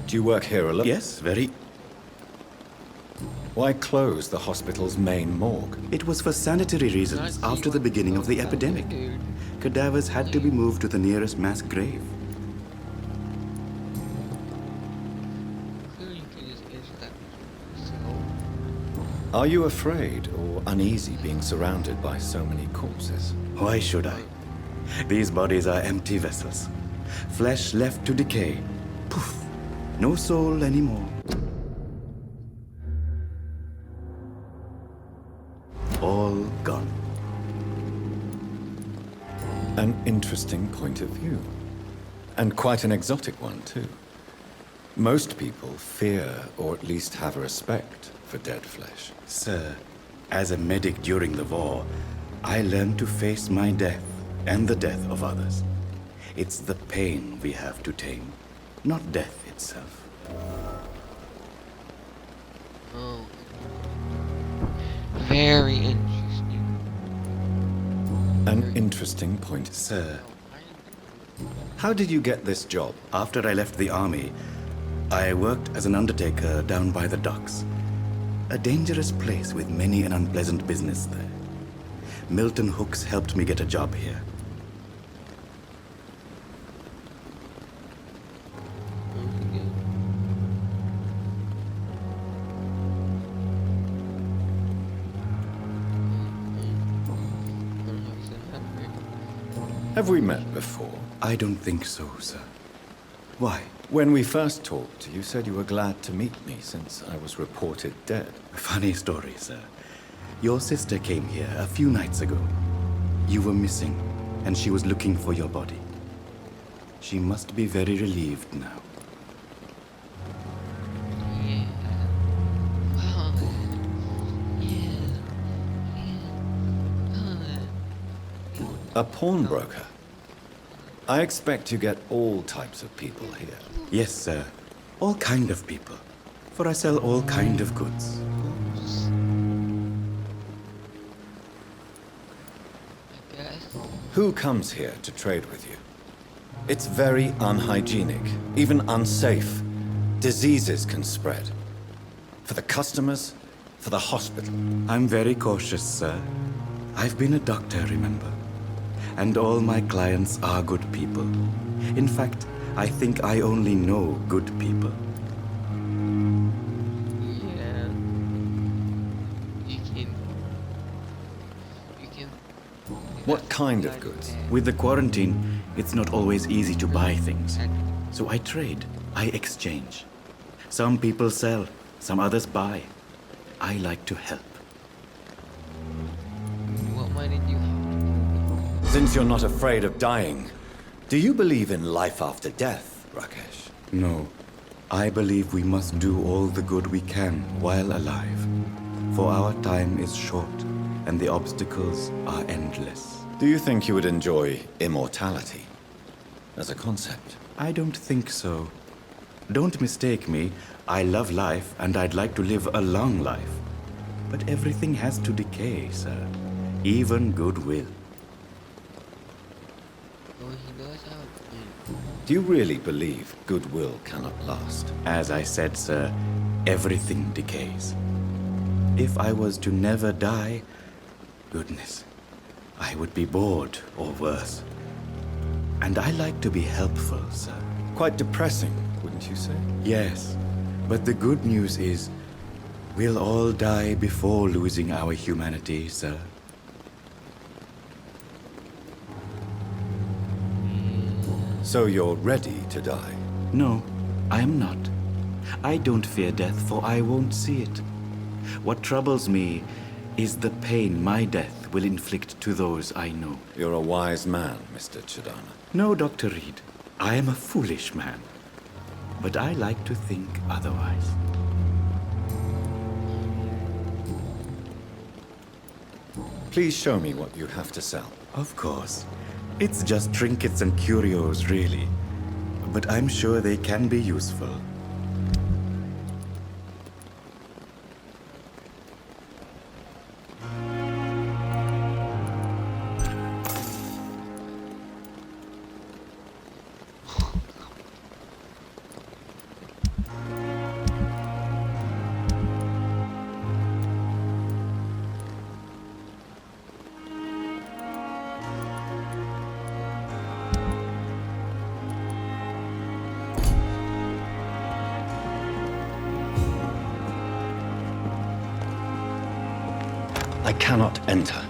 Do you work here alone? Yes, very. Why close the hospital's main morgue? It was for sanitary reasons after the beginning of the epidemic. Cadavers had to be moved to the nearest mass grave. Are you afraid or uneasy being surrounded by so many corpses? Why should I? These bodies are empty vessels. Flesh left to decay. Poof. No soul anymore. All gone. An interesting point of view. And quite an exotic one, too. Most people fear, or at least have a respect, for dead flesh. Sir, as a medic during the war, I learned to face my death and the death of others. It's the pain we have to tame, not death itself. Oh. Very interesting. An interesting point. Sir, how did you get this job? After I left the army, I worked as an undertaker down by the docks. A dangerous place with many an unpleasant business there. Milton Hooks helped me get a job here. Have we met before? I don't think so, sir. Why? When we first talked, you said you were glad to meet me since I was reported dead. Funny story, sir. Your sister came here a few nights ago. You were missing, and she was looking for your body. She must be very relieved now. A pawnbroker? I expect you get all types of people here. Yes, sir. All kind of people. For I sell all kind of goods. Who comes here to trade with you? It's very unhygienic, even unsafe. Diseases can spread. For the customers, for the hospital. I'm very cautious, sir. I've been a doctor, remember? And all my clients are good people. In fact, I think I only know good people. Yeah. You can... What kind of goods? With the quarantine, it's not always easy to buy things. So I trade, I exchange. Some people sell, some others buy. I like to help. What money did you have? Since you're not afraid of dying, do you believe in life after death, Rakesh? No. I believe we must do all the good we can while alive. For our time is short, and the obstacles are endless. Do you think you would enjoy immortality as a concept? I don't think so. Don't mistake me. I love life, and I'd like to live a long life. But everything has to decay, sir. Even goodwill. Do you really believe goodwill cannot last? As I said, sir, everything decays. If I was to never die, goodness, I would be bored or worse. And I like to be helpful, sir. Quite depressing, wouldn't you say? Yes, but the good news is we'll all die before losing our humanity, sir. So you're ready to die? No, I am not. I don't fear death, for I won't see it. What troubles me is the pain my death will inflict to those I know. You're a wise man, Mr. Chidana. No, Dr. Reed. I am a foolish man. But I like to think otherwise. Please show me what you have to sell. Of course. It's just trinkets and curios, really. But I'm sure they can be useful. I cannot enter.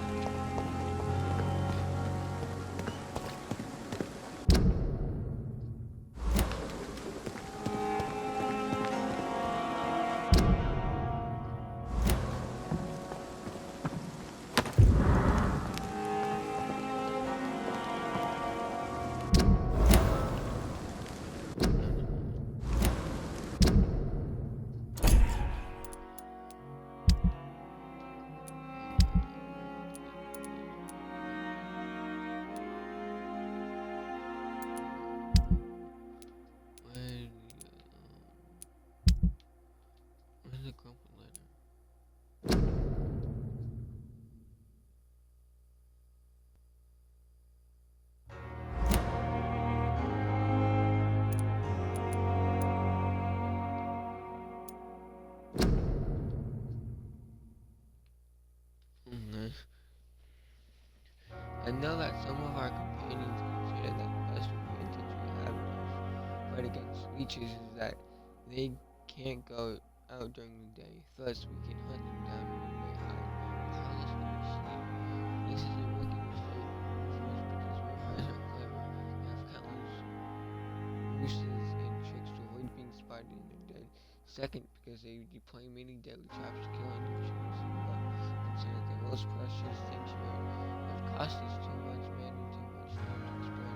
Where's the crumpled letter? I know that some of our companions consider that the best advantage we have in our fight against leeches is that they can't go out during the day. Thus, we can hunt them down when they hide, prowls when they sleep. This is a working mistake for us because vampires are clever. They have countless ruses and tricks to avoid being spotted in their den. Second, because they deploy many deadly traps to kill individuals. But consider the most precious sanctuary. Cost is too much man and too much time to explain.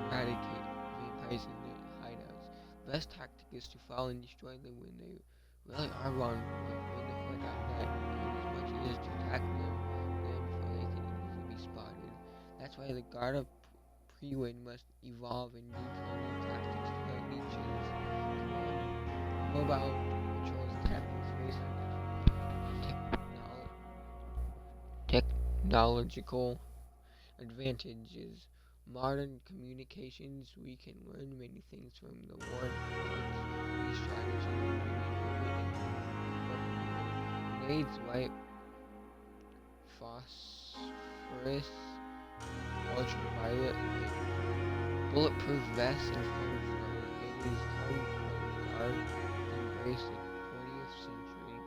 Eradicate vampires in their hideouts. Best tactic is to follow and destroy them when they really are wrong, but when they find out that it is much easier to attack them before they can easily be spotted. That's why the guard of Pre-Wind must evolve and deploy new tactics to fight leeches. Mobile patrols, tactics based on technological advantages. Modern communications, we can learn many things from the war. These strategies grenades, white phosphorus, ultraviolet, bulletproof vests, and flamethrower. It is time for the guard to embrace the 20th century.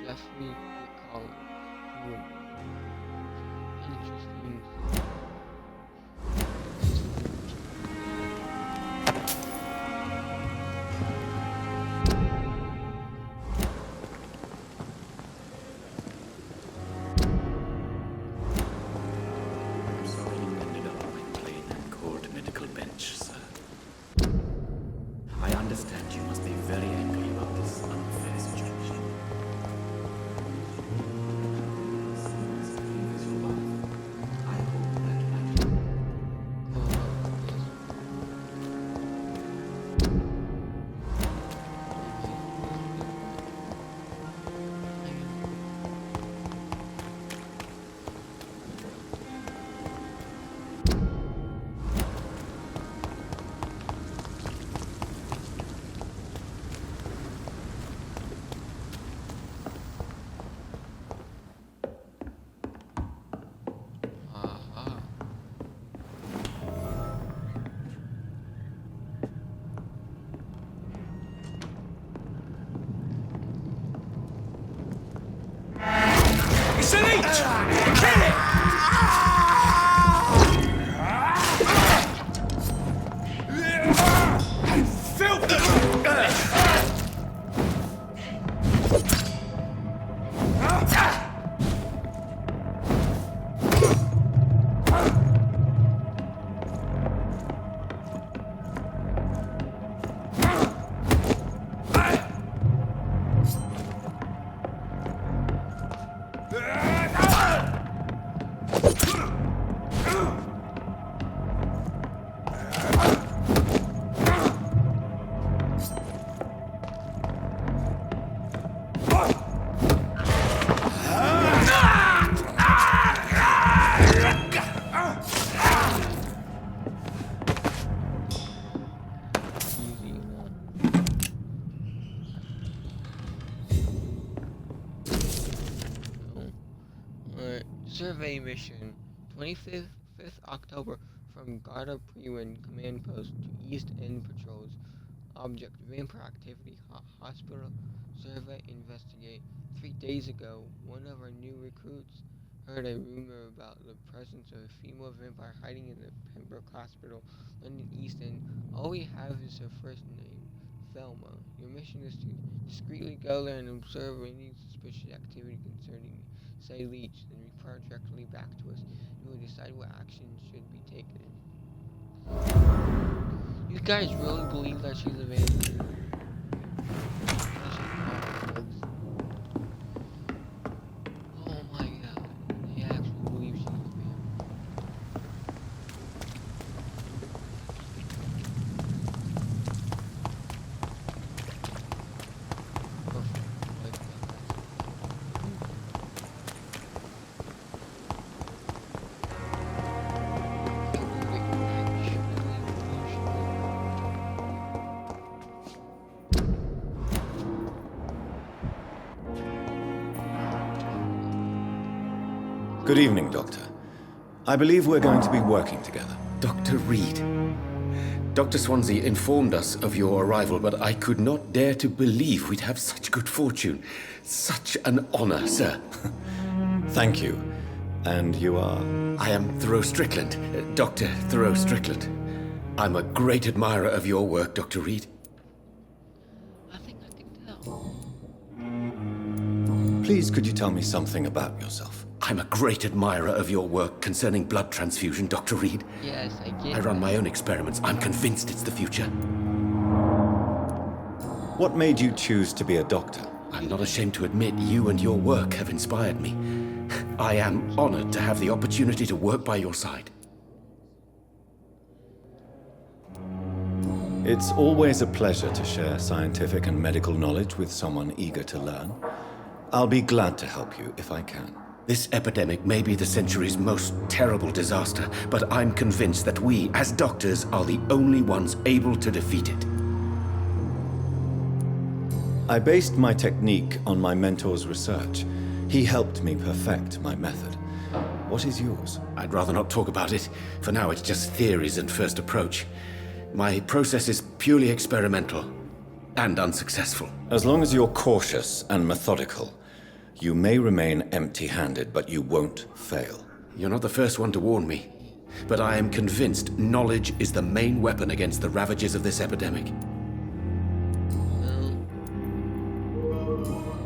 Jeffrey McCollum. Interesting. I'm sorry you ended up on my plain and cold medical bench, sir. I understand you must be very angry about this unfair situation. I hope that survey mission, 25th October, from Garda Prewen Command Post to East End Patrols. Object, Vampyre activity, hospital, survey, investigate. 3 days ago, one of our new recruits heard a rumor about the presence of a female vampire hiding in the Pembroke Hospital, London East End. All we have is her first name, Thelma. Your mission is to discreetly go there and observe any suspicious activity concerning say Leech, then report directly back to us, and we'll decide what action should be taken. You guys really believe that she's a vampire? Oh my god, they actually believe she's a vampire. Good evening, Doctor. I believe we're going to be working together. Dr. Reed. Dr. Swansea informed us of your arrival, but I could not dare to believe we'd have such good fortune. Such an honor, sir. Thank you. And you are? I am Thoreau Strickland, Dr. Thoreau Strickland. I'm a great admirer of your work, Dr. Reed. I think I can tell. Please, could you tell me something about yourself? I'm a great admirer of your work concerning blood transfusion, Dr. Reed. Yes, I get I run my own experiments. I'm convinced it's the future. What made you choose to be a doctor? I'm not ashamed to admit you and your work have inspired me. I am honored to have the opportunity to work by your side. It's always a pleasure to share scientific and medical knowledge with someone eager to learn. I'll be glad to help you if I can. This epidemic may be the century's most terrible disaster, but I'm convinced that we, as doctors, are the only ones able to defeat it. I based my technique on my mentor's research. He helped me perfect my method. What is yours? I'd rather not talk about it. For now, it's just theories and first approach. My process is purely experimental and unsuccessful. As long as you're cautious and methodical, you may remain empty-handed, but you won't fail. You're not the first one to warn me, but I am convinced knowledge is the main weapon against the ravages of this epidemic.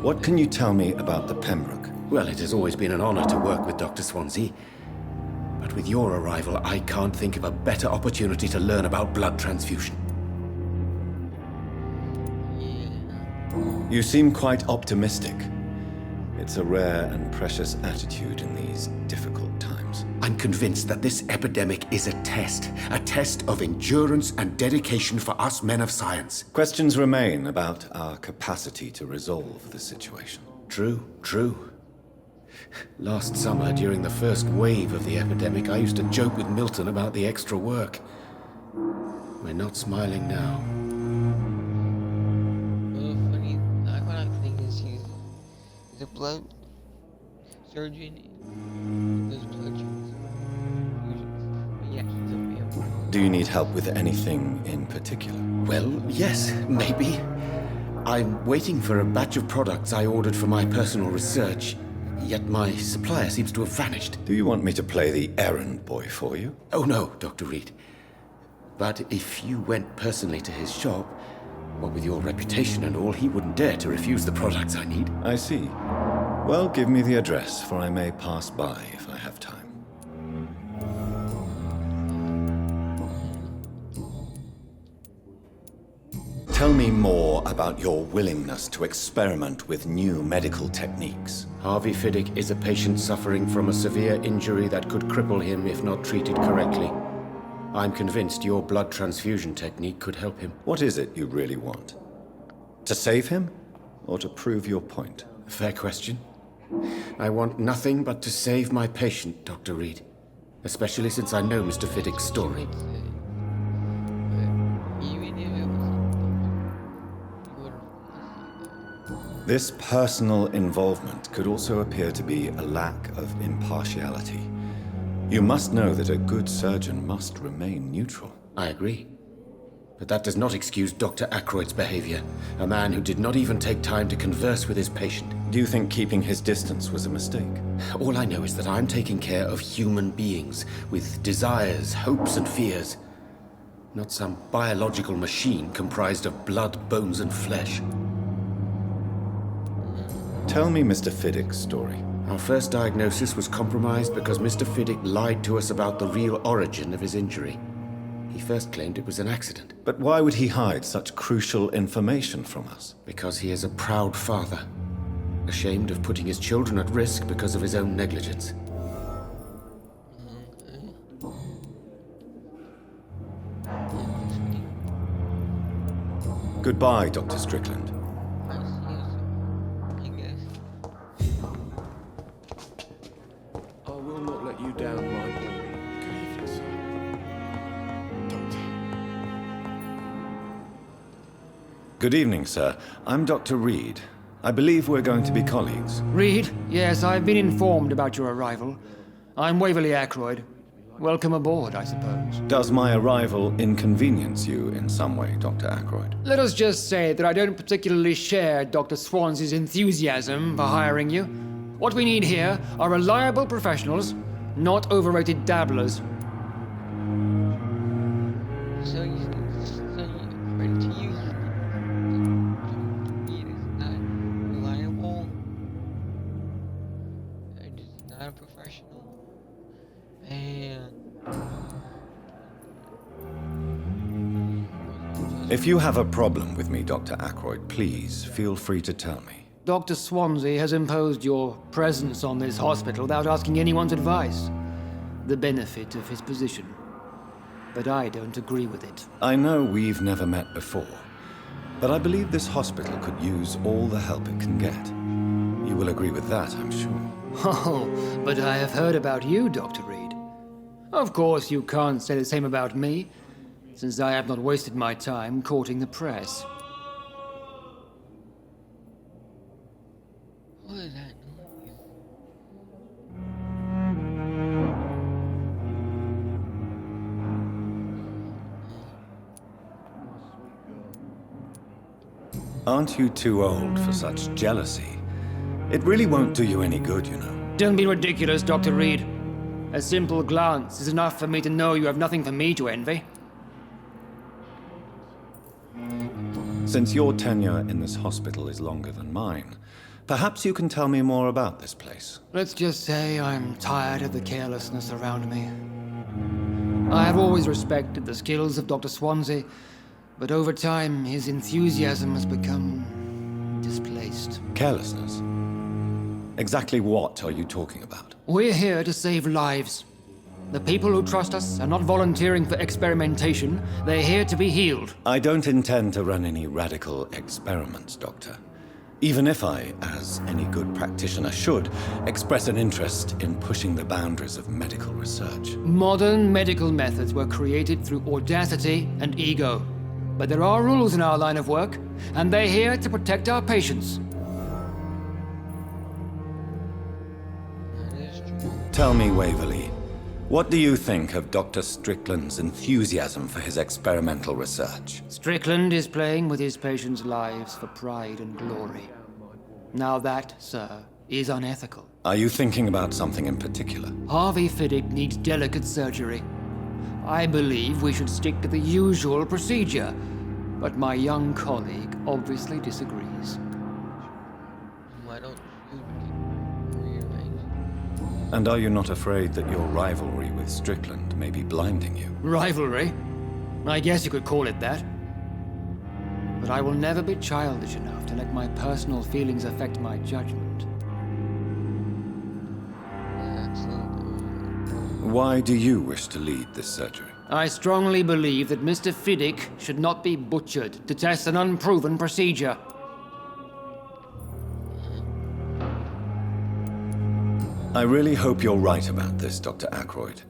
What can you tell me about the Pembroke? Well, it has always been an honor to work with Dr. Swansea. But with your arrival, I can't think of a better opportunity to learn about blood transfusion. You seem quite optimistic. It's a rare and precious attitude in these difficult times. I'm convinced that this epidemic is a test of endurance and dedication for us men of science. Questions remain about our capacity to resolve the situation. True. Last summer, during the first wave of the epidemic, I used to joke with Milton about the extra work. We're not smiling now. Funny, ironic thing is he's a blood surgeon and does blood transfusions. But yeah, he's a vampire. Do you need help with anything in particular? Well, yes, maybe. I'm waiting for a batch of products I ordered for my personal research, yet my supplier seems to have vanished. Do you want me to play the errand boy for you? Oh no, Dr. Reed. But if you went personally to his shop, what with your reputation and all, he wouldn't dare to refuse the products I need. I see. Well, give me the address, for I may pass by if I have time. Tell me more about your willingness to experiment with new medical techniques. Harvey Fiddick is a patient suffering from a severe injury that could cripple him if not treated correctly. I'm convinced your blood transfusion technique could help him. What is it you really want? To save him, or to prove your point? Fair question. I want nothing but to save my patient, Dr. Reed. Especially since I know Mr. Fiddick's story. Even if it was This personal involvement could also appear to be a lack of impartiality. You must know that a good surgeon must remain neutral. I agree. But that does not excuse Dr. Ackroyd's behavior. A man who did not even take time to converse with his patient. Do you think keeping his distance was a mistake? All I know is that I'm taking care of human beings with desires, hopes, and fears. Not some biological machine comprised of blood, bones, and flesh. Tell me Mr. Fiddick's story. Our first diagnosis was compromised because Mr. Fiddick lied to us about the real origin of his injury. He first claimed it was an accident. But why would he hide such crucial information from us? Because he is a proud father, ashamed of putting his children at risk because of his own negligence. Goodbye, Dr. Strickland. I will not let you down, my boy. Good evening, sir. Good evening, sir. I'm Dr. Reed. I believe we're going to be colleagues. Reed? Yes, I've been informed about your arrival. I'm Waverly Ackroyd. Welcome aboard, I suppose. Does my arrival inconvenience you in some way, Dr. Ackroyd? Let us just say that I don't particularly share Dr. Swansea's enthusiasm for hiring you. What we need here are reliable professionals, not overrated dabblers. According to you, it is not reliable. It is not a professional. And If you have a problem with me, Dr. Ackroyd, please feel free to tell me. Dr. Swansea has imposed your presence on this hospital without asking anyone's advice. The benefit of his position. But I don't agree with it. I know we've never met before, but I believe this hospital could use all the help it can get. You will agree with that, I'm sure. Oh, but I have heard about you, Dr. Reed. Of course, you can't say the same about me, since I have not wasted my time courting the press. what is that noise? Aren't you too old for such jealousy? It really won't do you any good, you know. Don't be ridiculous, Dr. Reed. A simple glance is enough for me to know you have nothing for me to envy. Since your tenure in this hospital is longer than mine, perhaps you can tell me more about this place. Let's just say I'm tired of the carelessness around me. I have always respected the skills of Dr. Swansea, but over time his enthusiasm has become displaced. Carelessness? Exactly what are you talking about? We're here to save lives. The people who trust us are not volunteering for experimentation. They're here to be healed. I don't intend to run any radical experiments, Doctor. Even if I, as any good practitioner should, express an interest in pushing the boundaries of medical research. Modern medical methods were created through audacity and ego. But there are rules in our line of work, and they're here to protect our patients. Tell me, Waverly, what do you think of Dr. Strickland's enthusiasm for his experimental research? Strickland is playing with his patients' lives for pride and glory. Now that, sir, is unethical. Are you thinking about something in particular? Harvey Fiddick needs delicate surgery. I believe we should stick to the usual procedure, but my young colleague obviously disagrees. Why don't you rearrange? And are you not afraid that your rivalry with Strickland may be blinding you? Rivalry? I guess you could call it that. But I will never be childish enough to let my personal feelings affect my judgment. Why do you wish to lead this surgery? I strongly believe that Mr. Fiddick should not be butchered to test an unproven procedure. I really hope you're right about this, Dr. Ackroyd.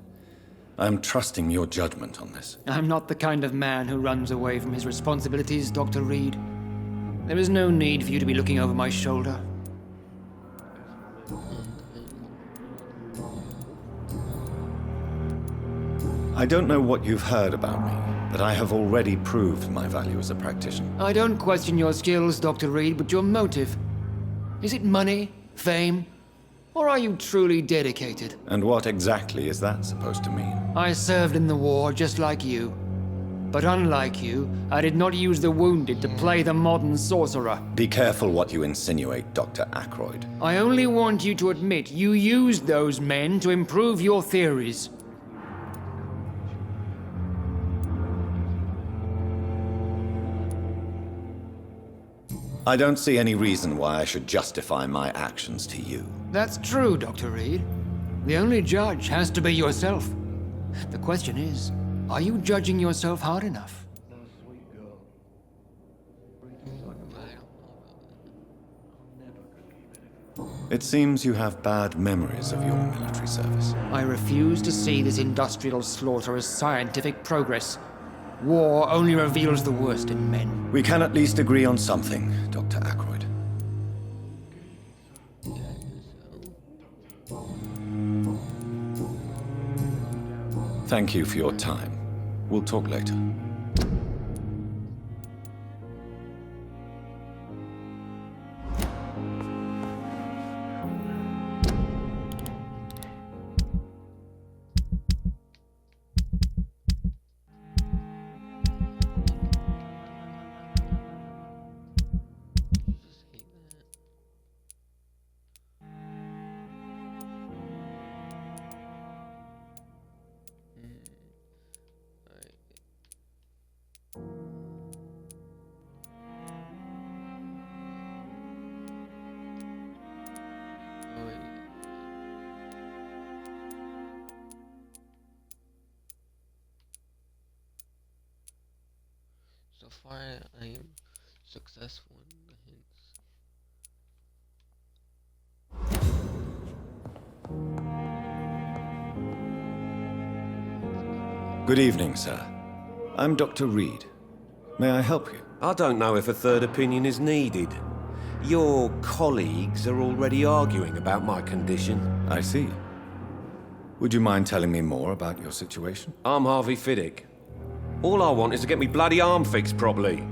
I'm trusting your judgment on this. I'm not the kind of man who runs away from his responsibilities, Dr. Reed. There is no need for you to be looking over my shoulder. I don't know what you've heard about me, but I have already proved my value as a practitioner. I don't question your skills, Dr. Reed, but your motive. Is it money, fame, or are you truly dedicated? And what exactly is that supposed to mean? I served in the war just like you. But unlike you, I did not use the wounded to play the modern sorcerer. Be careful what you insinuate, Dr. Ackroyd. I only want you to admit you used those men to improve your theories. I don't see any reason why I should justify my actions to you. That's true, Dr. Reed. The only judge has to be yourself. The question is, are you judging yourself hard enough? It seems you have bad memories of your military service. I refuse to see this industrial slaughter as scientific progress. War only reveals the worst in men. We can at least agree on something, Dr. Ackroyd. Thank you for your time. We'll talk later. So far, I am successful in the hints. Good evening, sir. I'm Dr. Reed. May I help you? I don't know if a third opinion is needed. Your colleagues are already arguing about my condition. I see. Would you mind telling me more about your situation? I'm Harvey Fiddick. All I want is to get me bloody arm fixed properly.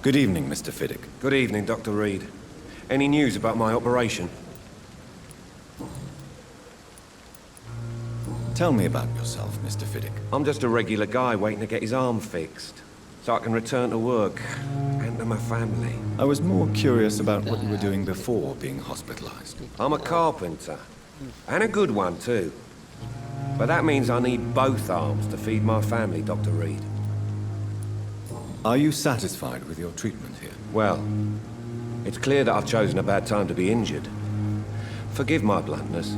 Good evening, Mr. Fiddick. Good evening, Dr. Reed. Any news about my operation? Tell me about yourself, Mr. Fiddick. I'm just a regular guy waiting to get his arm fixed, so I can return to work and to my family. I was more curious about what you were doing before being hospitalized. I'm a carpenter, and a good one, too. But that means I need both arms to feed my family, Dr. Reed. Are you satisfied with your treatment here? Well, it's clear that I've chosen a bad time to be injured. Forgive my bluntness,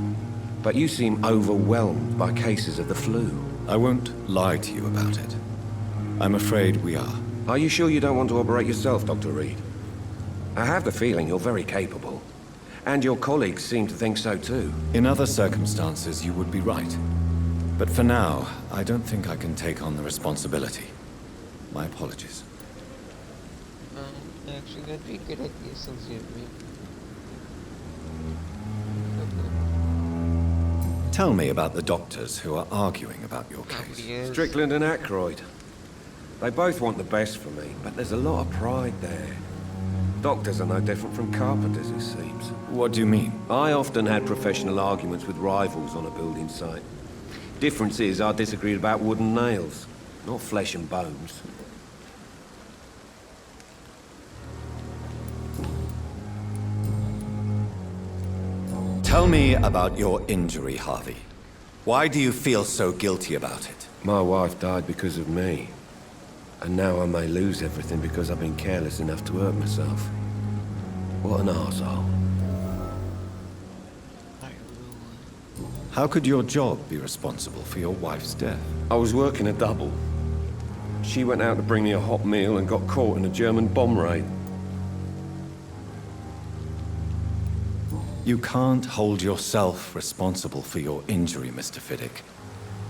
but you seem overwhelmed by cases of the flu. I won't lie to you about it. I'm afraid we are. Are you sure you don't want to operate yourself, Dr. Reed? I have the feeling you're very capable. And your colleagues seem to think so too. In other circumstances, you would be right. But for now, I don't think I can take on the responsibility. My apologies. Actually, that'd be a good idea since you Tell me about the doctors who are arguing about your case. Strickland and Ackroyd. They both want the best for me, but there's a lot of pride there. Doctors are no different from carpenters, it seems. What do you mean? I often had professional arguments with rivals on a building site. Difference is I disagreed about wooden nails, not flesh and bones. Tell me about your injury, Harvey. Why do you feel so guilty about it? My wife died because of me. And now I may lose everything because I've been careless enough to hurt myself. What an arsehole. How could your job be responsible for your wife's death? I was working a double. She went out to bring me a hot meal and got caught in a German bomb raid. You can't hold yourself responsible for your injury, Mr. Fiddick.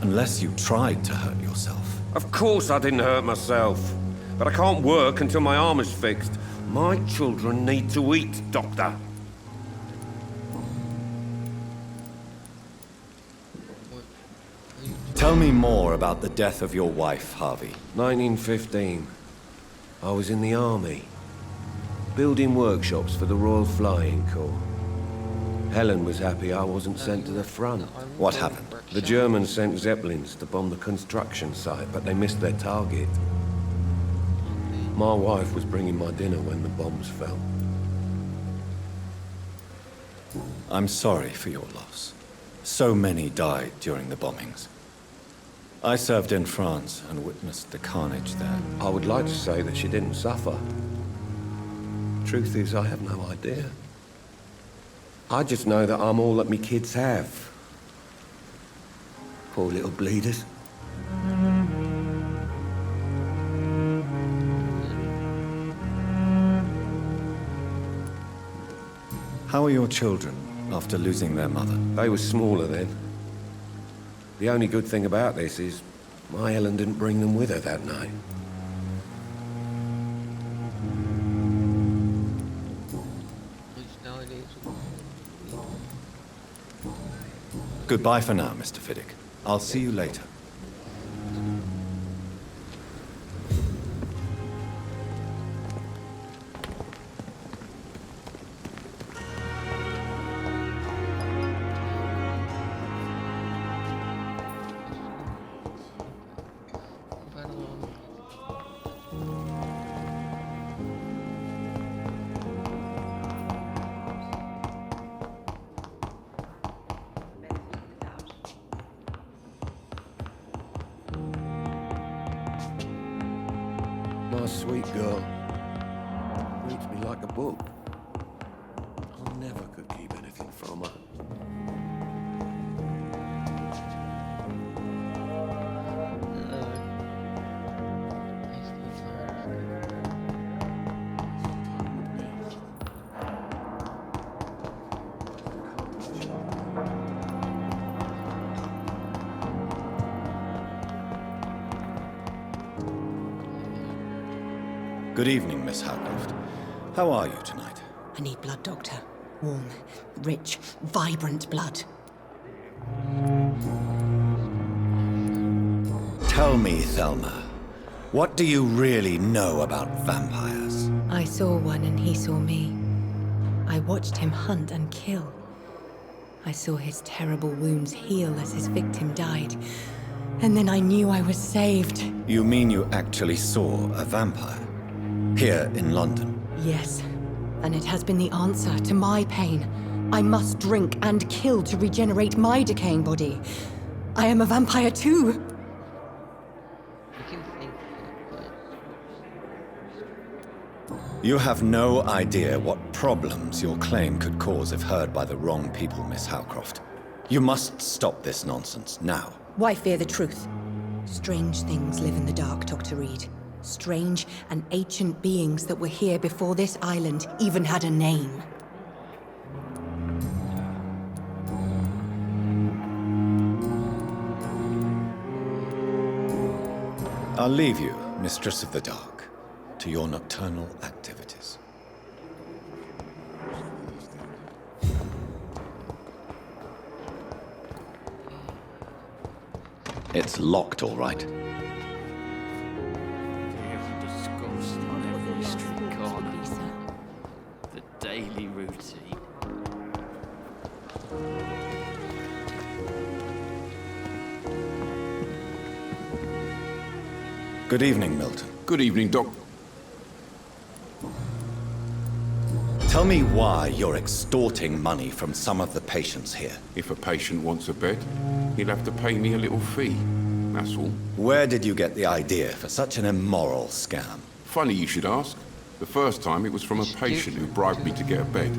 Unless you tried to hurt yourself. Of course I didn't hurt myself. But I can't work until my arm is fixed. My children need to eat, Doctor. Tell me more about the death of your wife, Harvey. 1915. I was in the army. Building workshops for the Royal Flying Corps. Helen was happy I wasn't sent to the front. What happened? The Germans sent Zeppelins to bomb the construction site, but they missed their target. My wife was bringing my dinner when the bombs fell. I'm sorry for your loss. So many died during the bombings. I served in France and witnessed the carnage there. I would like to say that she didn't suffer. Truth is, I have no idea. I just know that I'm all that me kids have. Poor little bleeders. How are your children after losing their mother? They were smaller then. The only good thing about this is my Helen didn't bring them with her that night. Goodbye for now, Mr. Fiddick. I'll see you later. My sweet girl. Reads me like a book. I never could keep anything from her. Good evening, Miss Howcroft. How are you tonight? I need blood, Doctor. Warm, rich, vibrant blood. Tell me, Thelma, what do you really know about vampires? I saw one and he saw me. I watched him hunt and kill. I saw his terrible wounds heal as his victim died. And then I knew I was saved. You mean you actually saw a vampire? Here in London? Yes. And it has been the answer to my pain. I must drink and kill to regenerate my decaying body. I am a vampire too. You have no idea what problems your claim could cause if heard by the wrong people, Miss Howcroft. You must stop this nonsense, now. Why fear the truth? Strange things live in the dark, Dr. Reed. Strange and ancient beings that were here before this island even had a name. I'll leave you, Mistress of the Dark, to your nocturnal activities. It's locked, all right. Daily routine. Good evening, Milton. Good evening, Doc. Tell me why you're extorting money from some of the patients here. If a patient wants a bed, he'll have to pay me a little fee. That's all. Where did you get the idea for such an immoral scam? Funny you should ask. The first time it was from a patient who bribed me to get a bed.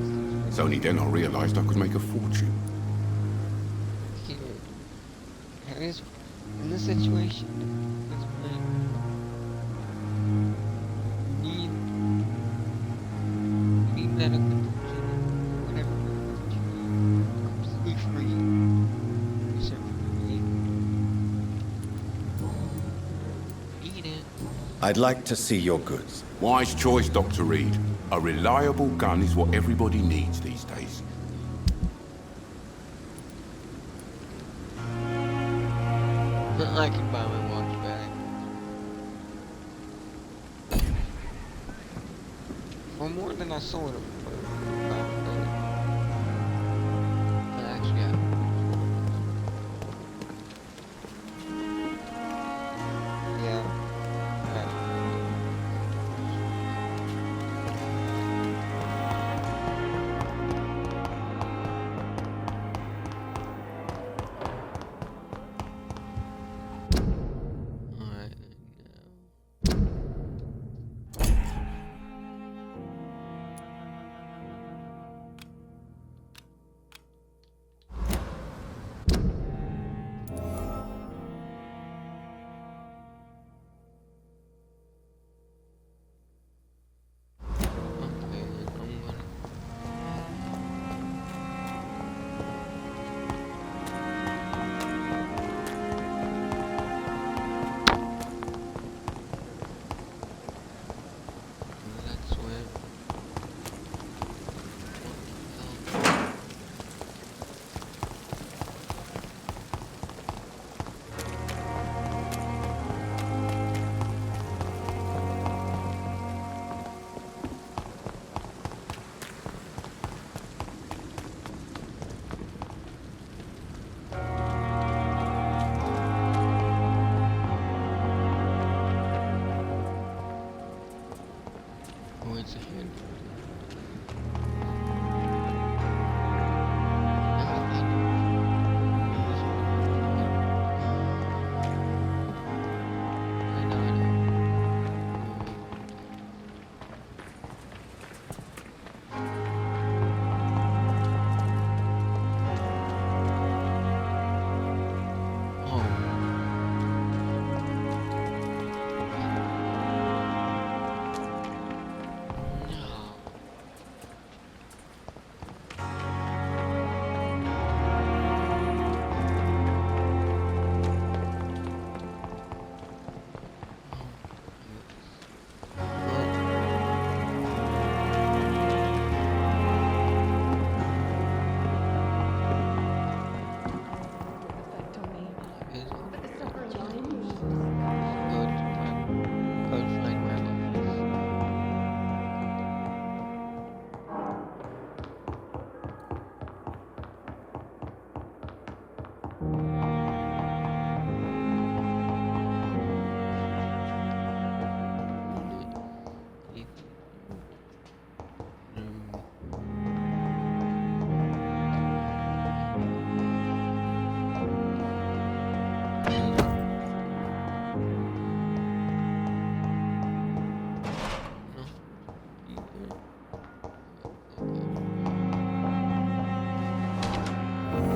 It's only then I realized I could make a fortune. That is, in this situation, it's need medical attention, whatever you need, absolutely free, except for me. Eat it. I'd like to see your goods. Wise choice, Dr. Reed. A reliable gun is what everybody needs these days. I can buy my watch back. For more than I sold it for. Actually, yeah.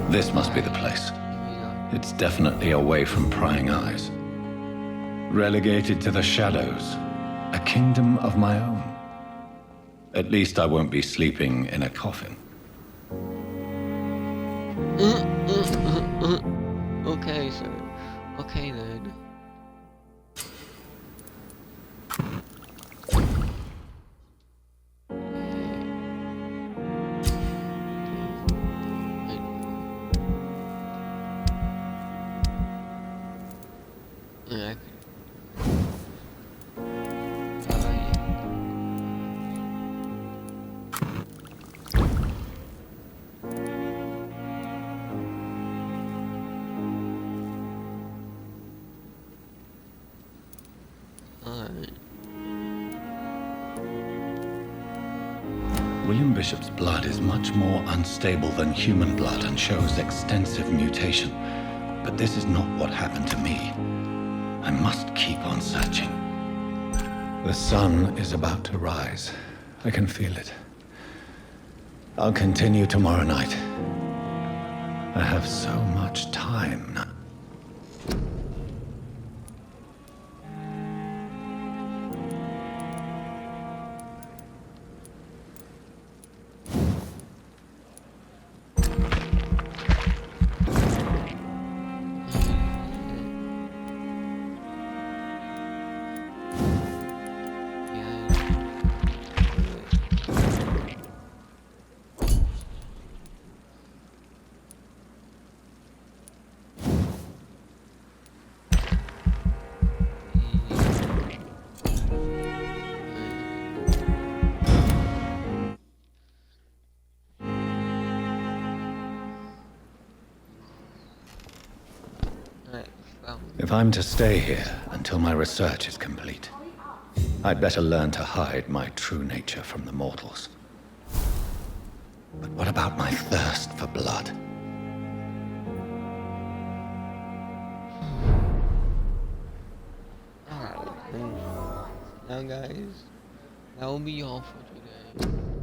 This must be the place. It's definitely away from prying eyes. Relegated to the shadows. A kingdom of my own. At least I won't be sleeping in a coffin. Okay, sir. Okay, then. Yeah. William Bishop's blood is much more unstable than human blood and shows extensive mutation. But this is not what happened to me. I must keep on searching. The sun is about to rise. I can feel it. I'll continue tomorrow night. I have so much time now. If I'm to stay here until my research is complete, I'd better learn to hide my true nature from the mortals. But what about my thirst for blood? Alright, now guys, that will be all for today.